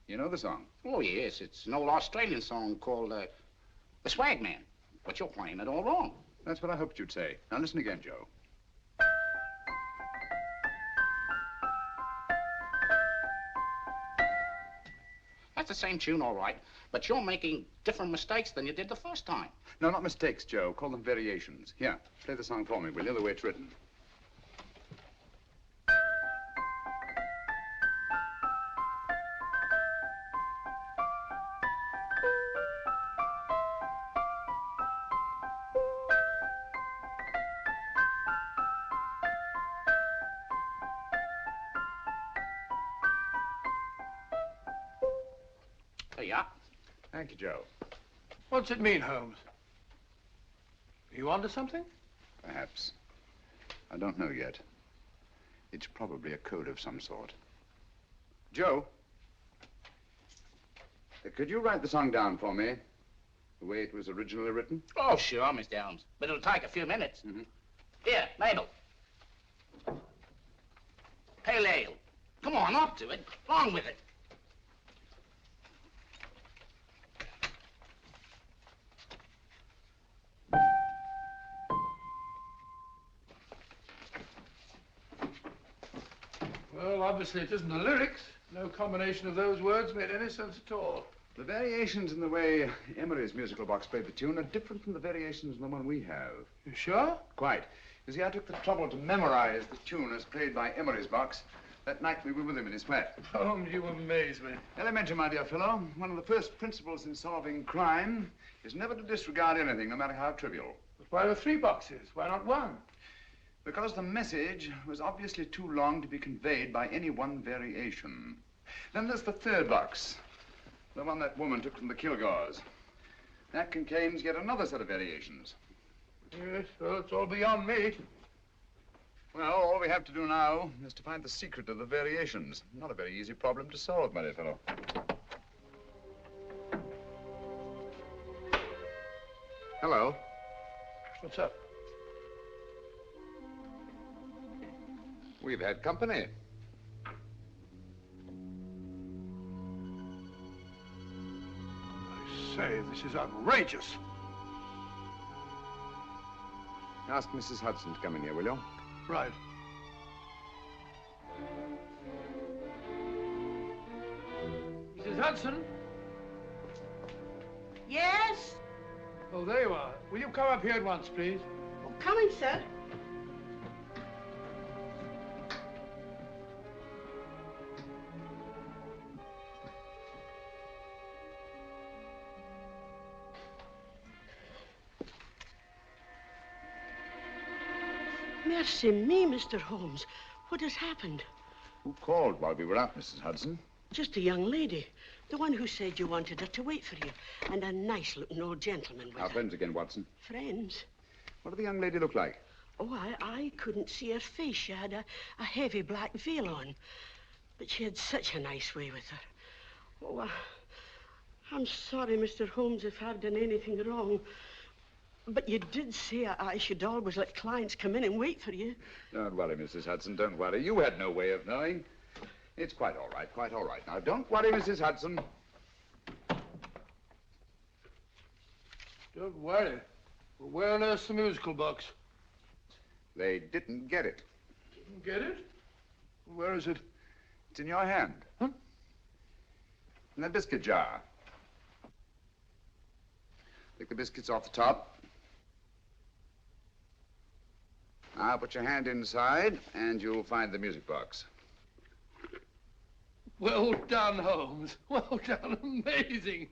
You know the song? Oh, yes. It's an old Australian song called, The Swag Man. But you're playing it all wrong. That's what I hoped you'd say. Now, listen again, Joe. That's the same tune, all right, but you're making different mistakes than you did the first time. No, not mistakes, Joe. Call them variations. Here, play the song for me, will you, the way it's written. Yeah. Thank you, Joe. What's it mean, Holmes? Are you onto something? Perhaps. I don't know yet. It's probably a code of some sort. Joe, could you write the song down for me, the way it was originally written? Oh, sure, Mr. Holmes. But it'll take a few minutes. Mm-hmm. Here, Mabel. Pale ale. Come on, up to it. Along with it. Well, obviously it isn't the lyrics. No combination of those words made any sense at all. The variations in the way Emery's musical box played the tune are different from the variations in the one we have. You sure? Quite. You see, I took the trouble to memorize the tune as played by Emery's box that night we were with him in his flat. Holmes, you amaze me. Elementary, my dear fellow. One of the first principles in solving crime is never to disregard anything, no matter how trivial. But why were 3 boxes? Why not 1? Because the message was obviously too long to be conveyed by any one variation. Then there's the 3rd box, the one that woman took from the Kilgores. That contains yet another set of variations. Yes, well, it's all beyond me. Well, all we have to do now is to find the secret of the variations. Not a very easy problem to solve, my dear fellow. Hello. What's up? We've had company. I say, this is outrageous. Ask Mrs. Hudson to come in here, will you? Right. Hudson? Yes? Oh, there you are. Will you come up here at once, please? Oh, coming, sir. Mercy me, Mr. Holmes. What has happened? Who called while we were out, Mrs. Hudson? Just a young lady. The one who said you wanted her to wait for you. And a nice-looking old gentleman with Our her. friends again, Watson. Friends? What did the young lady look like? Oh, I couldn't see her face. She had a heavy black veil on. But she had such a nice way with her. Oh, I'm sorry, Mr. Holmes, if I've done anything wrong. But you did say I should always let clients come in and wait for you. Don't worry, Mrs. Hudson, don't worry. You had no way of knowing. It's quite all right, quite all right. Now, don't worry, Mrs. Hudson. Don't worry. Well, where on earth's the musical box? They didn't get it. Didn't get it? Where is it? It's in your hand. Huh? In that biscuit jar. Take the biscuits off the top. Now put your hand inside, and you'll find the music box. Well done, Holmes. Well done. Amazing.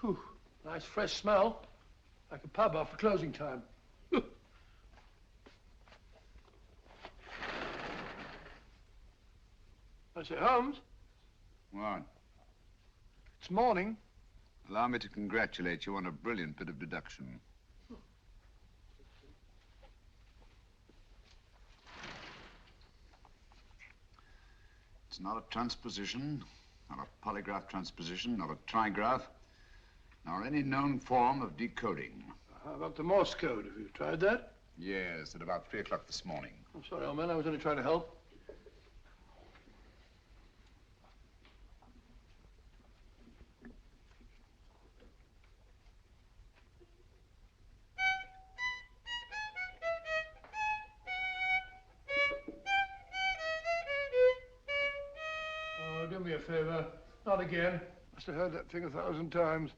Phew. Nice fresh smell. Like a pub after closing time. I say, Holmes, What? it's morning. Allow me to congratulate you on a brilliant bit of deduction. It's not a transposition, not a polygraph transposition, not a trigraph, nor any known form of decoding. How about the Morse code? Have you tried that? Yes, at about 3 o'clock this morning. I'm sorry, old man. I was only trying to help. Oh, do me a favor. Not again. Must have heard that thing 1,000 times.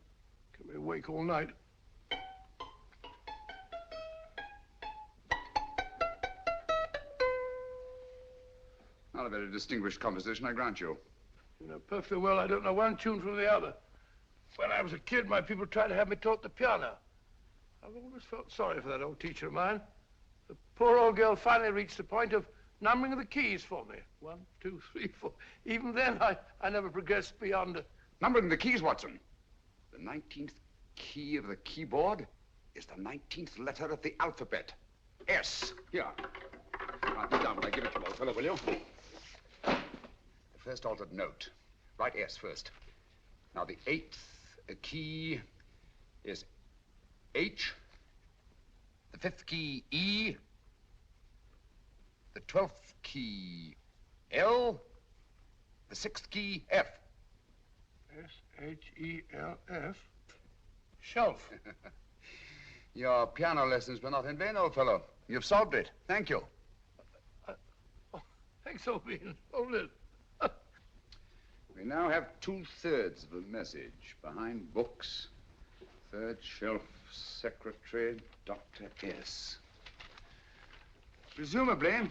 Kept me awake all night. Not a very distinguished composition, I grant you. You know perfectly well I don't know one tune from the other. When I was a kid, my people tried to have me taught the piano. I've always felt sorry for that old teacher of mine. The poor old girl finally reached the point of numbering the keys for me. 1, 2, 3, 4. Even then, I never progressed beyond it. Numbering the keys, Watson. The 19th key of the keyboard is the 19th letter of the alphabet. S. Here. Write this down when I give it to you, old fellow, will you? The first altered note. Write S first. Now, the 8th key is H. The 5th key, E. The 12th key, L. The 6th key, F. S-H-E-L-F. Shelf. Your piano lessons were not in vain, old fellow. You've solved it. Thank you. Thanks, old bean. Hold it. We now have 2/3 of the message. Behind books, third shelf, secretary, Dr. S. Presumably,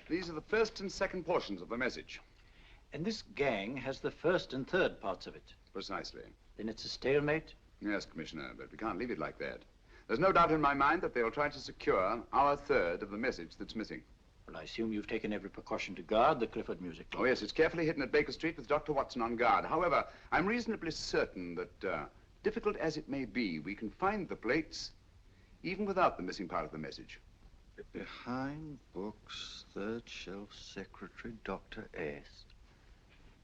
these are the first and second portions of the message. And this gang has the first and third parts of it. Precisely. Then it's a stalemate? Yes, Commissioner, but we can't leave it like that. There's no doubt in my mind that they'll try to secure our third of the message that's missing. Well, I assume you've taken every precaution to guard the Clifford music box. Oh, yes, it's carefully hidden at Baker Street with Dr. Watson on guard. However, I'm reasonably certain that, difficult as it may be, we can find the plates even without the missing part of the message. Behind books, third shelf, secretary, Dr. S.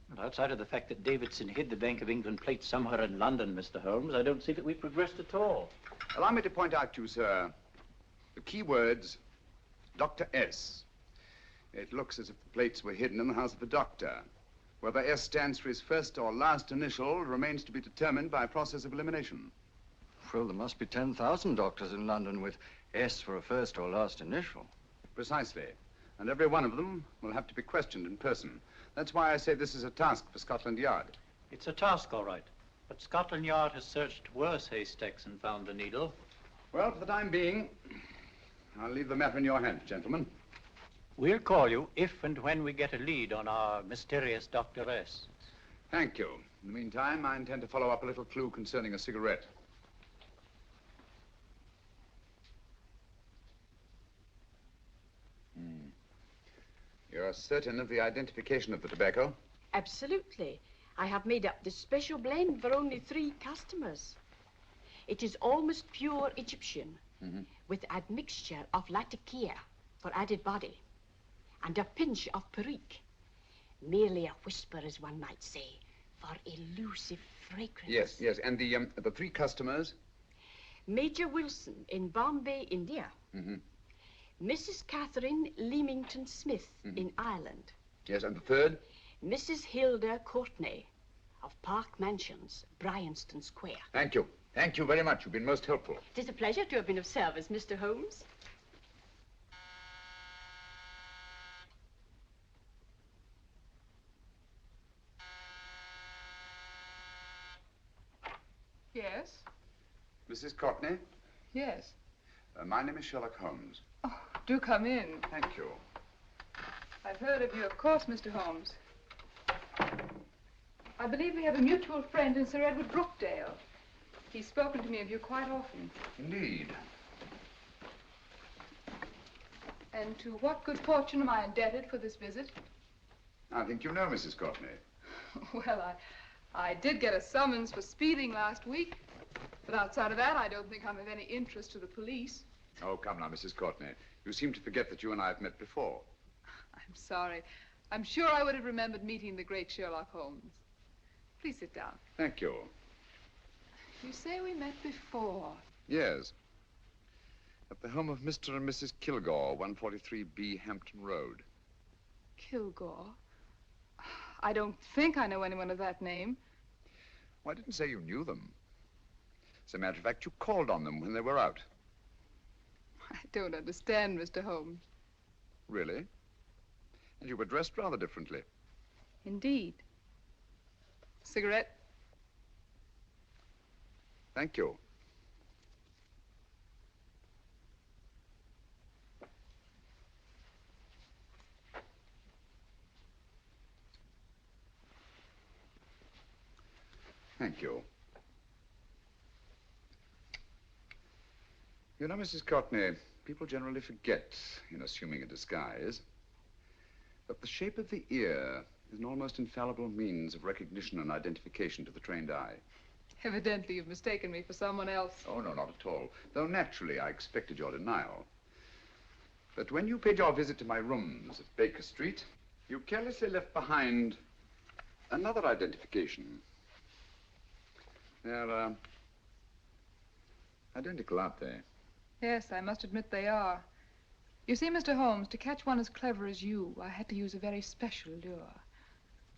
Well, outside of the fact that Davidson hid the Bank of England plate somewhere in London, Mr. Holmes, I don't see that we've progressed at all. Allow me to point out to you, sir, the key words Dr. S. It looks as if the plates were hidden in the house of a doctor. Whether S stands for his first or last initial remains to be determined by a process of elimination. Well, there must be 10,000 doctors in London with S for a first or last initial. Precisely. And every one of them will have to be questioned in person. That's why I say this is a task for Scotland Yard. It's a task, all right. But Scotland Yard has searched worse haystacks and found the needle. Well, for the time being, I'll leave the matter in your hands, gentlemen. We'll call you if and when we get a lead on our mysterious Dr. S. Thank you. In the meantime, I intend to follow up a little clue concerning a cigarette. You're certain of the identification of the tobacco? Absolutely. I have made up this special blend for only 3 customers. It is almost pure Egyptian, with admixture of latakia for added body, and a pinch of perique. Merely a whisper, as one might say, for elusive fragrance. Yes. And the 3 customers? Major Wilson in Bombay, India. Mrs. Catherine Leamington Smith in Ireland. Yes, and the 3rd? Mrs. Hilda Courtney of Park Mansions, Bryanston Square. Thank you. Thank you very much. You've been most helpful. It is a pleasure to have been of service, Mr. Holmes. Yes? Mrs. Courtney? Yes. My name is Sherlock Holmes. Oh, do come in. Thank you. I've heard of you, of course, Mr. Holmes. I believe we have a mutual friend in Sir Edward Brookdale. He's spoken to me of you quite often. Indeed. And to what good fortune am I indebted for this visit? I think you know Mrs. Courtney. Well, I did get a summons for speeding last week. But outside of that, I don't think I'm of any interest to the police. Oh, come now, Mrs. Courtney. You seem to forget that you and I have met before. I'm sorry. I'm sure I would have remembered meeting the great Sherlock Holmes. Please sit down. Thank you. You say we met before. Yes. At the home of Mr. and Mrs. Kilgore, 143B Hampton Road. Kilgore? I don't think I know anyone of that name. Well, I didn't say you knew them. As a matter of fact, you called on them when they were out. I don't understand, Mr. Holmes. Really? And you were dressed rather differently. Indeed. Cigarette? Thank you. Thank you. You know, Mrs. Courtney, people generally forget, in assuming a disguise, that the shape of the ear is an almost infallible means of recognition and identification to the trained eye. Evidently, you've mistaken me for someone else. Oh, no, not at all. Though naturally, I expected your denial. But when you paid your visit to my rooms at Baker Street, you carelessly left behind another identification. They're, identical, aren't they? Yes, I must admit they are. You see, Mr. Holmes, to catch one as clever as you, I had to use a very special lure.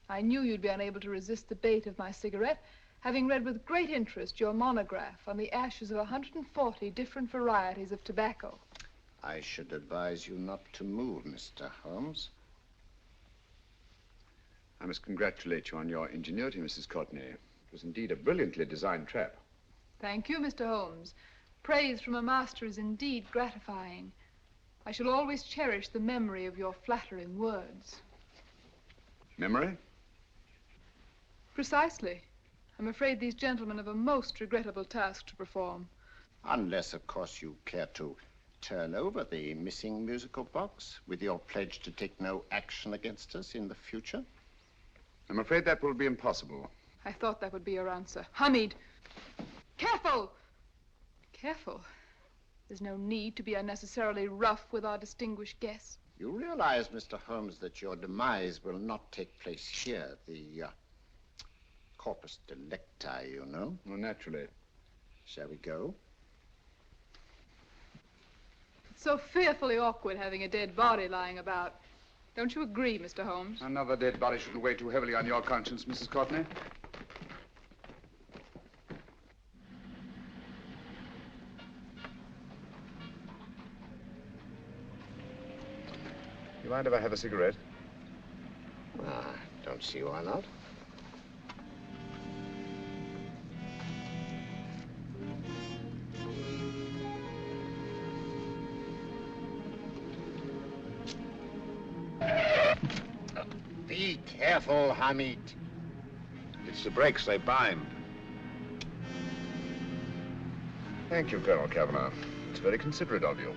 I knew you'd be unable to resist the bait of my cigarette, having read with great interest your monograph on the ashes of 140 different varieties of tobacco. I should advise you not to move, Mr. Holmes. I must congratulate you on your ingenuity, Mrs. Courtney. It was indeed a brilliantly designed trap. Thank you, Mr. Holmes. Praise from a master is indeed gratifying. I shall always cherish the memory of your flattering words. Memory? Precisely. I'm afraid these gentlemen have a most regrettable task to perform. Unless, of course, you care to turn over the missing musical box with your pledge to take no action against us in the future. I'm afraid that will be impossible. I thought that would be your answer. Hamid! Careful! Careful. There's no need to be unnecessarily rough with our distinguished guests. You realize, Mr. Holmes, that your demise will not take place here. The corpus delicti, you know. Well, naturally. Shall we go? It so fearfully awkward having a dead body lying about. Don't you agree, Mr. Holmes? Another dead body shouldn't weigh too heavily on your conscience, Mrs. Courtney. You mind if I have a cigarette? Don't see why not. Be careful, Hamid. It's the brakes, they bind. Thank you, Colonel Cavanaugh. It's very considerate of you.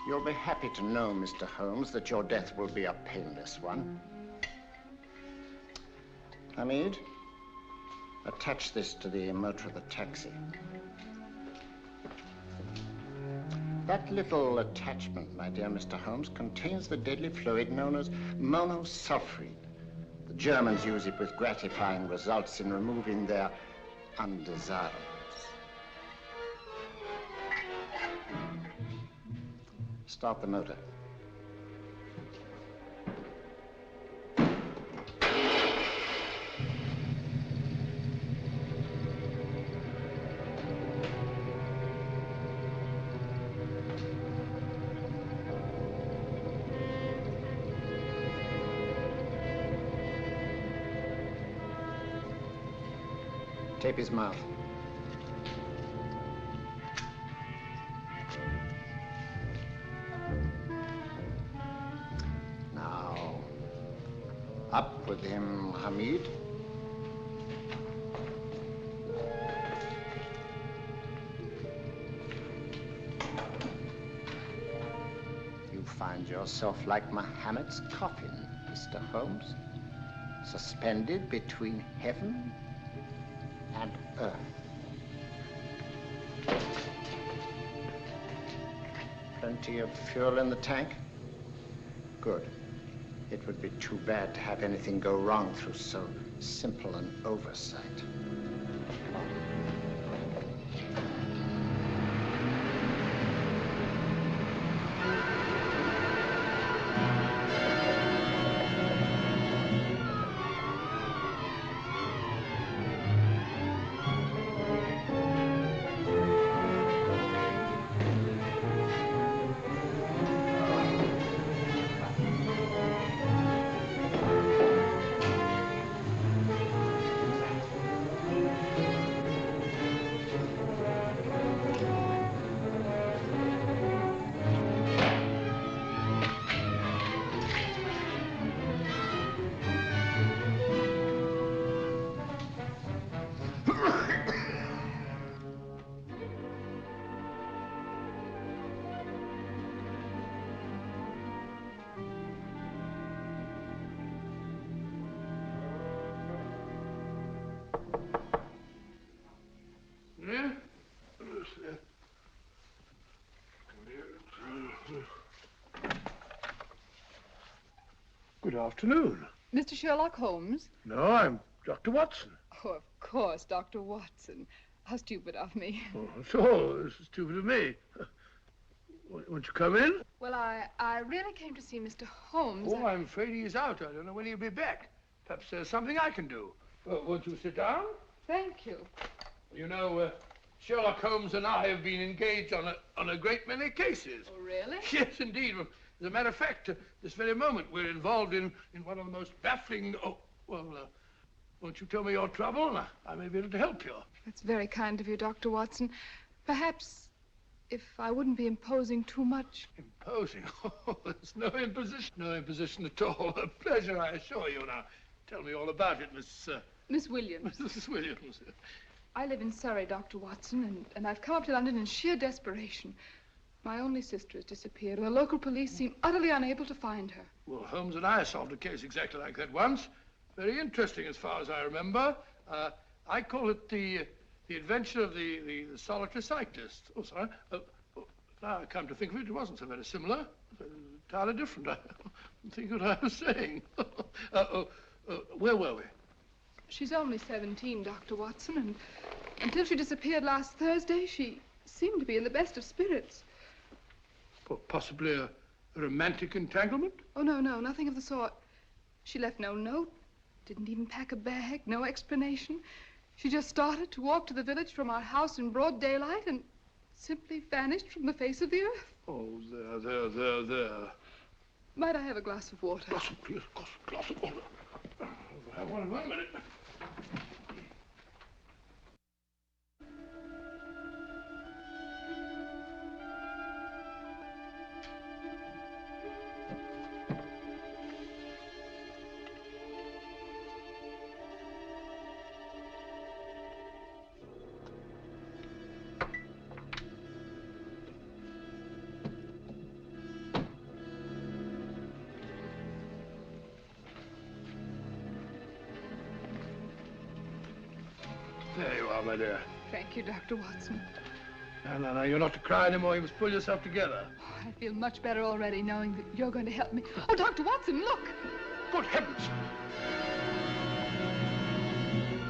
You'll be happy to know, Mr. Holmes, that your death will be a painless one. Hamid, attach this to the motor of the taxi. That little attachment, my dear Mr. Holmes, contains the deadly fluid known as monosulfide. The Germans use it with gratifying results in removing their undesirables. Start the motor. Tape his mouth. Now, up with him, Hamid. You find yourself like Muhammad's coffin, Mr. Holmes, suspended between heaven and earth. Plenty of fuel in the tank? Good. It would be too bad to have anything go wrong through so simple an oversight. Good afternoon. Mr. Sherlock Holmes? No, I'm Dr. Watson. Oh, of course, Dr. Watson. How stupid of me. Oh, so this is stupid of me. Won't you come in? Well, I really came to see Mr. Holmes. Oh, I'm afraid he's out. I don't know when he'll be back. Perhaps there's something I can do. Won't you sit down? Thank you. You know, Sherlock Holmes and I have been engaged on a great many cases. Oh, really? Yes, indeed. As a matter of fact, this very moment, we're involved in one of the most baffling... Oh, well, won't you tell me your trouble, and I may be able to help you. That's very kind of you, Dr. Watson. Perhaps if I wouldn't be imposing too much. Imposing? Oh, there's no imposition. No imposition at all. A pleasure, I assure you. Now, tell me all about it, Miss Williams. Mrs. Williams. I live in Surrey, Dr. Watson, and I've come up to London in sheer desperation. My only sister has disappeared, and the local police seem utterly unable to find her. Well, Holmes and I solved a case exactly like that once. Very interesting as far as I remember. I call it the adventure of the solitary cyclist. Oh, sorry. Now I come to think of it, it wasn't so very similar. Entirely different. I don't think what I was saying. Where were we? She's only 17, Dr. Watson, and until she disappeared last Thursday, she seemed to be in the best of spirits. Well, possibly a romantic entanglement? Oh, no, nothing of the sort. She left no note, didn't even pack a bag, no explanation. She just started to walk to the village from our house in broad daylight and simply vanished from the face of the earth. Oh, there. Might I have a glass of water? Glass of water. Have one in 1 minute. There you are, my dear. Thank you, Dr. Watson. No, you're not to cry anymore. You must pull yourself together. Oh, I feel much better already knowing that you're going to help me. Oh, Dr. Watson, look! Good heavens!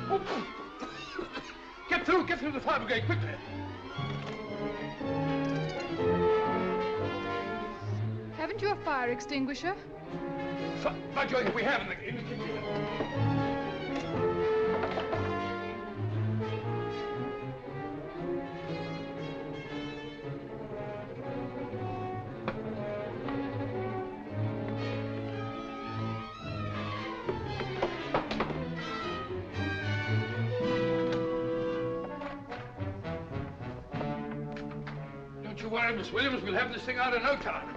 Oh. Get through the fire brigade, quickly! Haven't you a fire extinguisher? By Jove, we have in the kitchen. Don't you worry, Miss Williams. We'll have this thing out in no time.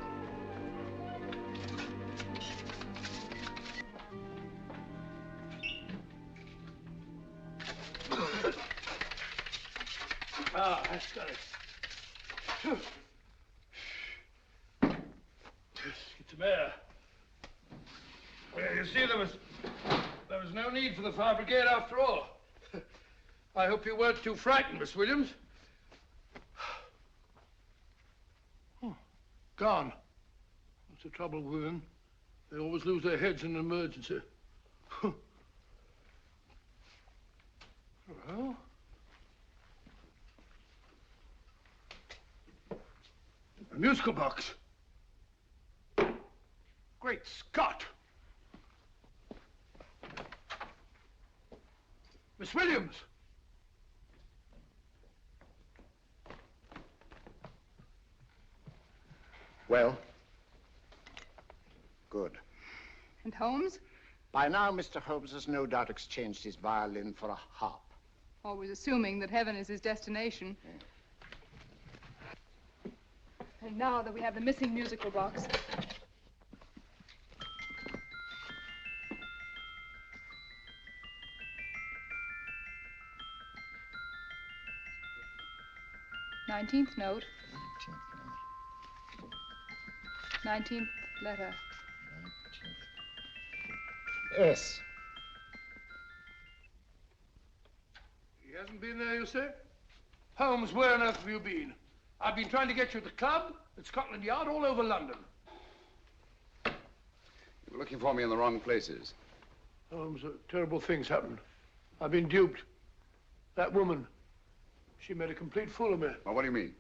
That's got it. Get some air. Well, you see, there was no need for the fire brigade after all. I hope you weren't too frightened, Miss Williams. Oh, gone. That's the trouble with women. They always lose their heads in an emergency. Well... a musical box. Great Scott! Miss Williams! Well? Good. And Holmes? By now, Mr. Holmes has no doubt exchanged his violin for a harp. Always assuming that heaven is his destination. And now that we have the missing musical box. Nineteenth note. 19th letter. Yes. He hasn't been there, you say? Holmes, where on earth have you been? I've been trying to get you at the club, at Scotland Yard, all over London. You were looking for me in the wrong places. Holmes, terrible things happened. I've been duped. That woman, she made a complete fool of me. Well, what do you mean?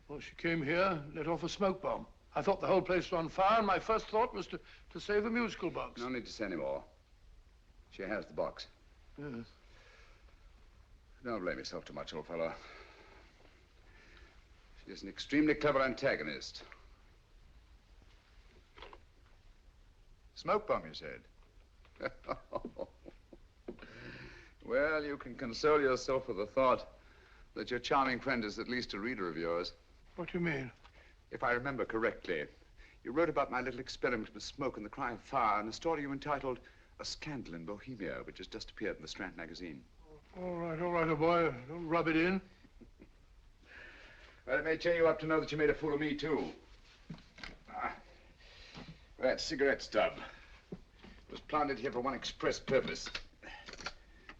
Well, she came here, let off a smoke bomb. I thought the whole place was on fire, and my first thought was to save the musical box. No need to say any more. She has the box. Yes. Don't blame yourself too much, old fellow. She's an extremely clever antagonist. Smoke bomb, you said? Well, you can console yourself with the thought that your charming friend is at least a reader of yours. What do you mean? If I remember correctly, you wrote about my little experiment with smoke and the cry of fire in a story you entitled A Scandal in Bohemia, which has just appeared in the Strand magazine. All right, old boy. Don't rub it in. Well, it may cheer you up to know that you made a fool of me, too. That cigarette stub was planted here for one express purpose.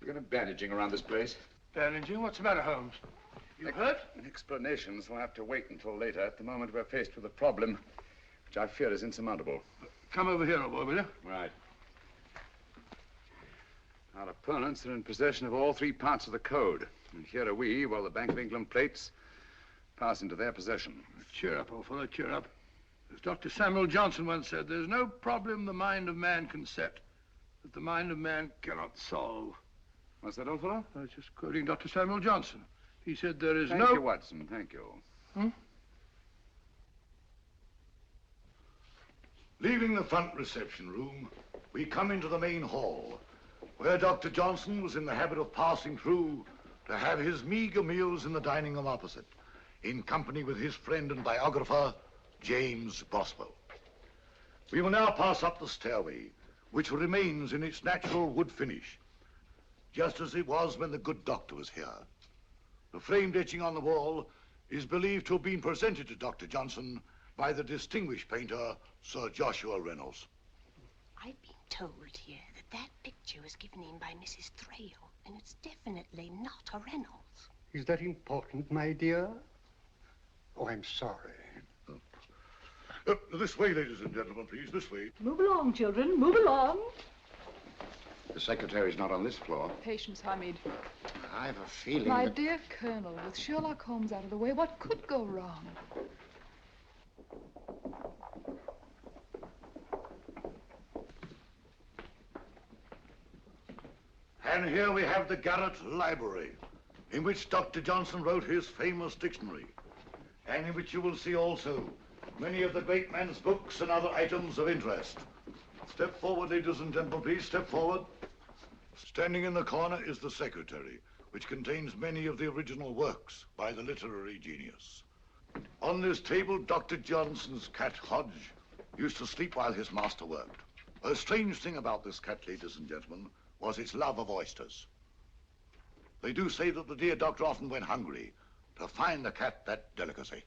We're going to bandaging around this place. Bandaging? What's the matter, Holmes? You hurt? Explanations will have to wait until later. At the moment, we're faced with a problem which I fear is insurmountable. Come over here, old boy, will you? Right. Our opponents are in possession of all 3 parts of the code. And here are we, while the Bank of England plates pass into their possession. Cheer up, old fellow, cheer up. As Dr. Samuel Johnson once said, there's no problem the mind of man can set that the mind of man cannot solve. What's that, old fellow? I was just quoting Dr. Samuel Johnson. He said there is Thank you, Watson. Thank you. Leaving the front reception room, we come into the main hall, where Dr. Johnson was in the habit of passing through to have his meager meals in the dining room opposite, in company with his friend and biographer, James Boswell. We will now pass up the stairway, which remains in its natural wood finish, just as it was when the good doctor was here. The framed etching on the wall is believed to have been presented to Dr. Johnson by the distinguished painter, Sir Joshua Reynolds. I've been told here that picture was given in by Mrs. Thrale, and it's definitely not a Reynolds. Is that important, my dear? Oh, I'm sorry. This way, ladies and gentlemen, please, this way. Move along, children, move along. The secretary's not on this floor. Patience, Hamid. I have a feeling My that... dear Colonel, with Sherlock Holmes out of the way, what could go wrong? And here we have the Garrett Library, in which Dr. Johnson wrote his famous dictionary, and in which you will see also many of the great man's books and other items of interest. Step forward, ladies and gentlemen, please, step forward. Standing in the corner is the secretary, which contains many of the original works by the literary genius. On this table, Dr. Johnson's cat, Hodge, used to sleep while his master worked. A strange thing about this cat, ladies and gentlemen, was its love of oysters. They do say that the dear doctor often went hungry to find the cat that delicacy.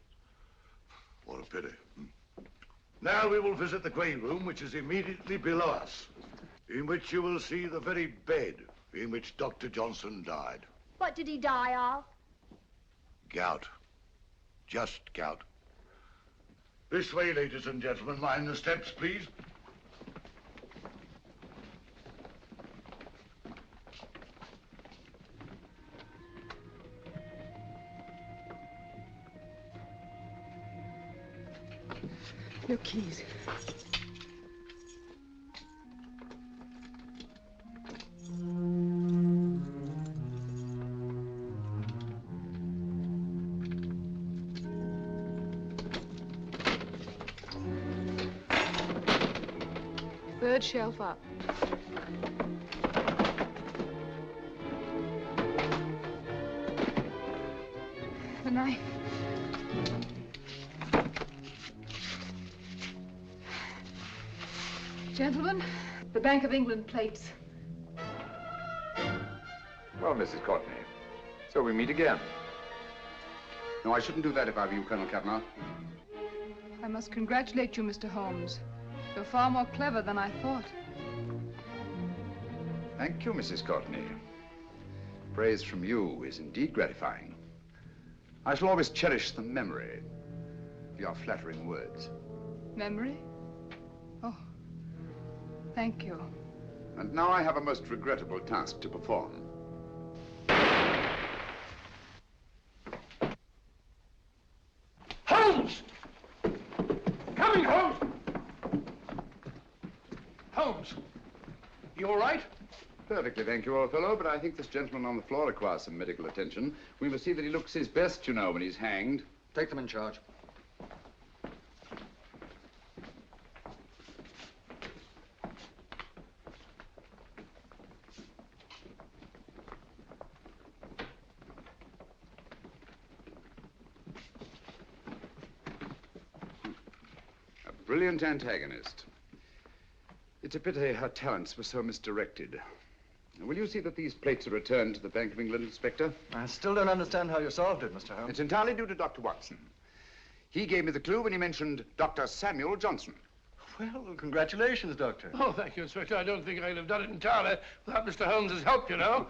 What a pity. Now we will visit the grey room, which is immediately below us, in which you will see the very bed in which Dr. Johnson died. What did he die of? Gout. Just gout. This way, ladies and gentlemen. Mind the steps, please. Your keys. Third shelf up. The knife. Gentlemen, the Bank of England plates. Well, Mrs. Courtney, so we meet again. No, I shouldn't do that if I were you, Colonel Cavanaugh. I must congratulate you, Mr. Holmes. You're far more clever than I thought. Thank you, Mrs. Courtney. Praise from you is indeed gratifying. I shall always cherish the memory of your flattering words. Memory? Oh, thank you. And now I have a most regrettable task to perform. Holmes! Coming, Holmes! Holmes, you all right? Perfectly, thank you, old fellow, but I think this gentleman on the floor requires some medical attention. We must see that he looks his best, you know, when he's hanged. Take them in charge. A brilliant antagonist. It's a pity her talents were so misdirected. Will you see that these plates are returned to the Bank of England, Inspector? I still don't understand how you solved it, Mr. Holmes. It's entirely due to Dr. Watson. He gave me the clue when he mentioned Dr. Samuel Johnson. Well, congratulations, Doctor. Oh, thank you, Inspector. I don't think I'd have done it entirely without Mr. Holmes's help, you know.